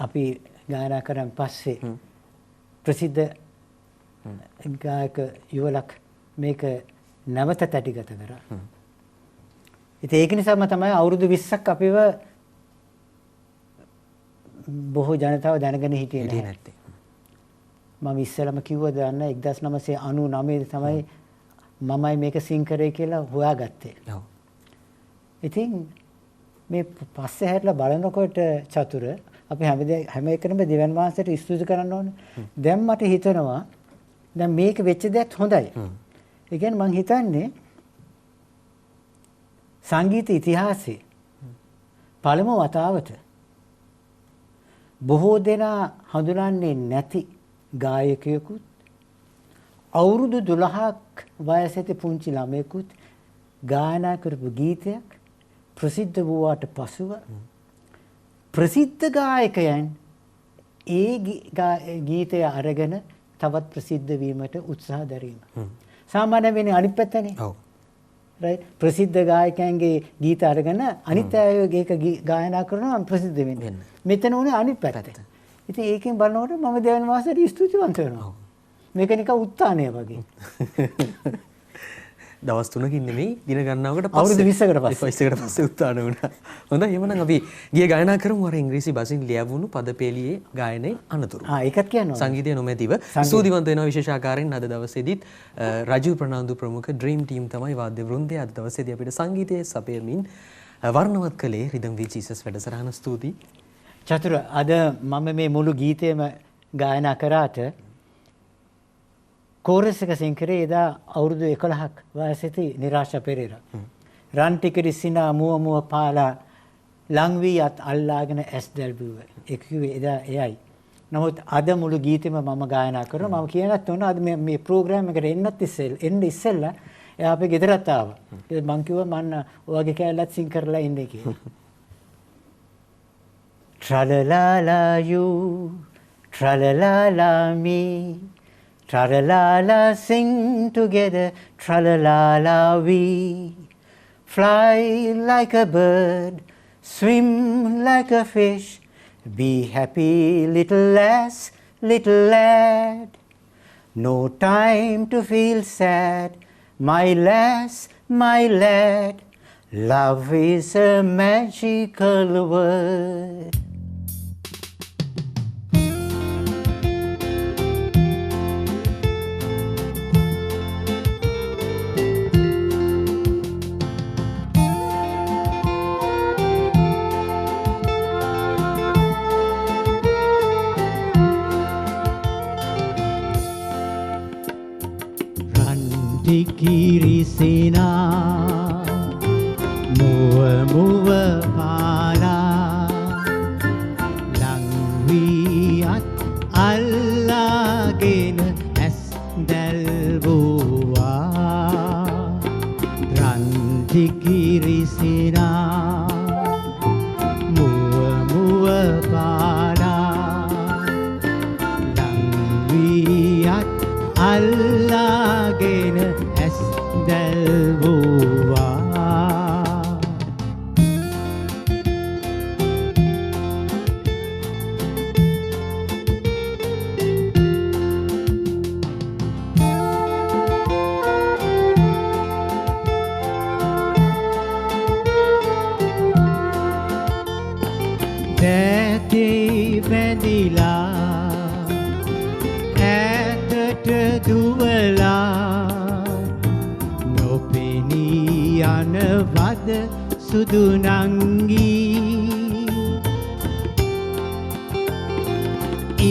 අපි ගායනා කරන් පස්සේ ප්‍රසිද්ධ ගායක යුවලක් මේක නැවත තැටිගත කරා. ඉතින් ඒක නිසාම තමයි අවුරුදු 20ක් අපිව බොහෝ ජනතාව දැනගෙන හිටියේ නැත්තේ. මම ඉස්සෙල්ලාම කිව්වද දන්න 1999 තමයි මමයි මේක සිං කරේ කියලා හොයාගත්තේ. ඔව්. ඉතින් මේ පස්සේ හැරලා බලනකොට චතුර අපි හැම එකනම දෙවන් වහන්සේට ස්තුති කරන්න ඕනේ. දැන් මට හිතෙනවා දැන් මේක වෙච්ච දෙයක් හොඳයි. ඒ කියන්නේ මම හිතන්නේ සංගීත ඉතිහාසයේ පළමු වතාවට බොහෝ දෙනා හඳුනන්නේ නැති ගායකයෙකුත් අවුරුදු 12ක් වයසට පුංචි ළමයෙකුත් ගායනා කරපු ගීතයක් ප්‍රසිද්ධ වූාට පසුව ප්‍රසිද්ධ ගායකයන් ඒ ගීතය අරගෙන තවත් ප්‍රසිද්ධ වීමට උත්සාහ දැරීම. සාමාන්‍ය වෙන්නේ අනිත් පැත්තනේ. ඔව්. right ප්‍රසිද්ධ ගායකයන්ගේ ගීත අරගෙන අනිත් අය ඒක ගායනා කරනවා ප්‍රසිද්ධ වෙන්නේ. මෙතන උනේ අනිත් පැත්ත. ඉතින් ඒකෙන් බලනකොට මම දෙවන් වාසයට ස්තුතිවන්ත වෙනවා. මේක නිකන් උත්තානය වගේ. දවස් 3කින් නෙමෙයි දින ගණනාවකට පස්සේ අවුරුදු 20කට පස්සේ උත්තාන වුණා. හොඳයි එහෙනම් අපි ගිය ගායනා කරමු අර ඉංග්‍රීසි බසින් ලියවුණු පදපේළියේ ගායනයේ අනතුරු. ඒකත් කියනවා. සංගීතය නොමැතිව ස්තුතිවන්ත වෙනවා විශේෂාකාරයෙන් අද දවසේදීත් රජු ප්‍රනාන්දු ප්‍රමුඛ ඩ්‍රීම් ටීම් තමයි වාද්‍ය වෘන්දය අද දවසේදී අපිට සංගීතයේ සපයමින් වර්ණවත් කළේ රිදම් විත් ජීසස් වැඩසටහන. ස්තුතියි. චතුර අද මම මේ මුළු ගීතයම ගායනා කරාට කෝරස් එක සිංකරේ එදා අවුරුදු 11ක් වයසේදී නිරාශා පෙරේරා. රන් ටිකරි සිනා මුව මුව පාලා ලං වී අත් අල්ලාගෙන ඇස් දැල්බුව. ඒක කිව්වේ එදා එයයි. නමුත් අද මුළු ගීතෙම මම ගායනා කරනවා. මම කියනත් උන අද මේ ප්‍රෝග්‍රෑම් එකට එන්න ඉස්සෙල්ලා එයා අපේ ගෙදරට ආවා. මං කිව්වා මන්න ඔයගේ කැලලත් සිං කරලා ඉන්නේ කියලා. Tra-la-la-la you, tra-la-la-la me, tra-la-la-la sing together, tra-la-la-la we. Fly like a bird, swim like a fish, be happy little lass, little lad. No time to feel sad, my lass, my lad. Love is a magical word. Kirisina muwa muwa pala langwiyat allagena as dalbuwa ranti kirisina muwa muwa pala langwiyat allagena as dalbuwa Daddy Bandila ඇතට දුවලා නොපෙනී යනවද සුදු නංගී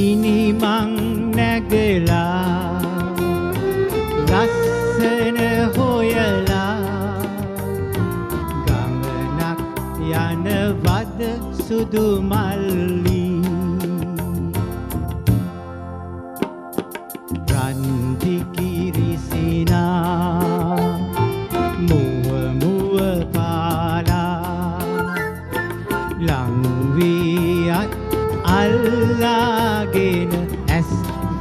ඉනිමං නැගලා ලස්සන හොයලා ගමනක් යනවද සුදු මල්ලි ranti kirisina muwa muwa pala langwiyat allagena as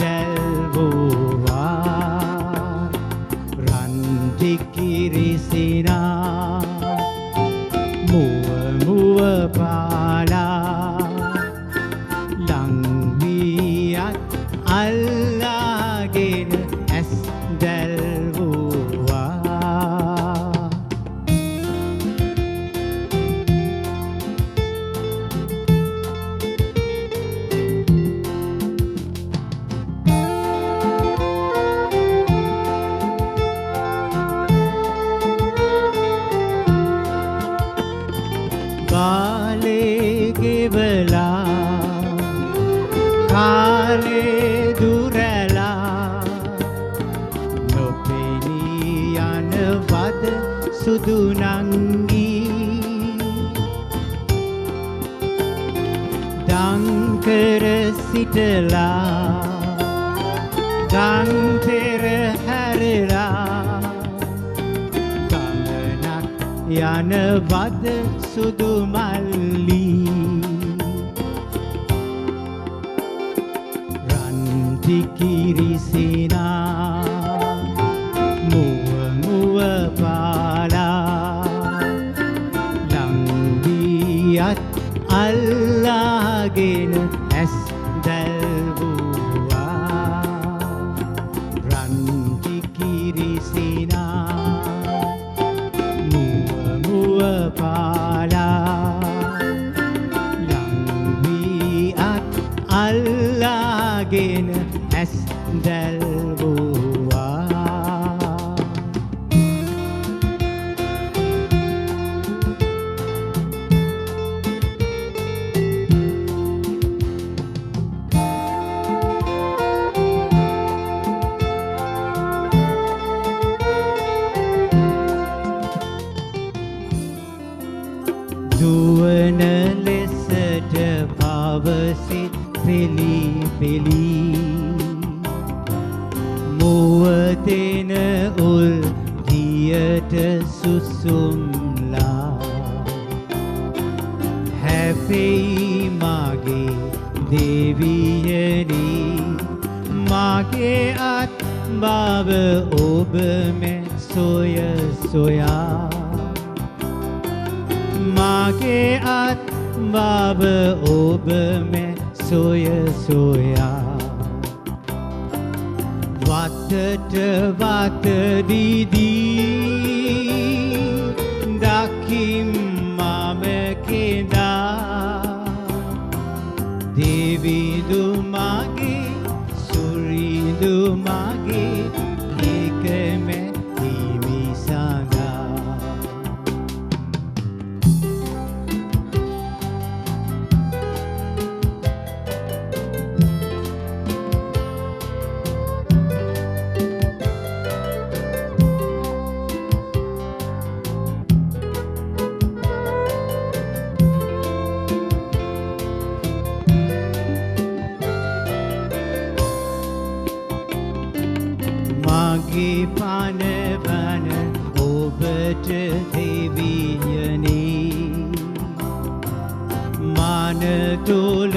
dalbuwa ranti kirisina muwa muwa pala langwiyat allagena as dalbuwa කාලේ ගෙවලා කාලේ දුරලා නොපෙනී යනවද සුදු නංගී දංකර සිටලා ගම් පෙර හැරලා ගමනක් යනවද සුදු මල්ලි ranti kirisina muwa muwa pala langwiyat allagena as dalbuwa ranti kirisina muwa muwa pala langwiyat allagena as dalbuwa දුවන දවසේ පෙලි පෙලි මුවතෙන උල් දියට සුසුම්ලා හැපෙයි මගේ දෙවියනි මගේ අත් බව ඔබ මෙ සොය සොයා මගේ අත් බව ඔබ මෙ සොය සොයා වතට වත දිදී දකිම් මම කෙදා දෙවිදු මගේ සුරිදු මගේ ඒකම හිමි සඳා මගේ පනවන ඔබට දෙවියනි මන තුල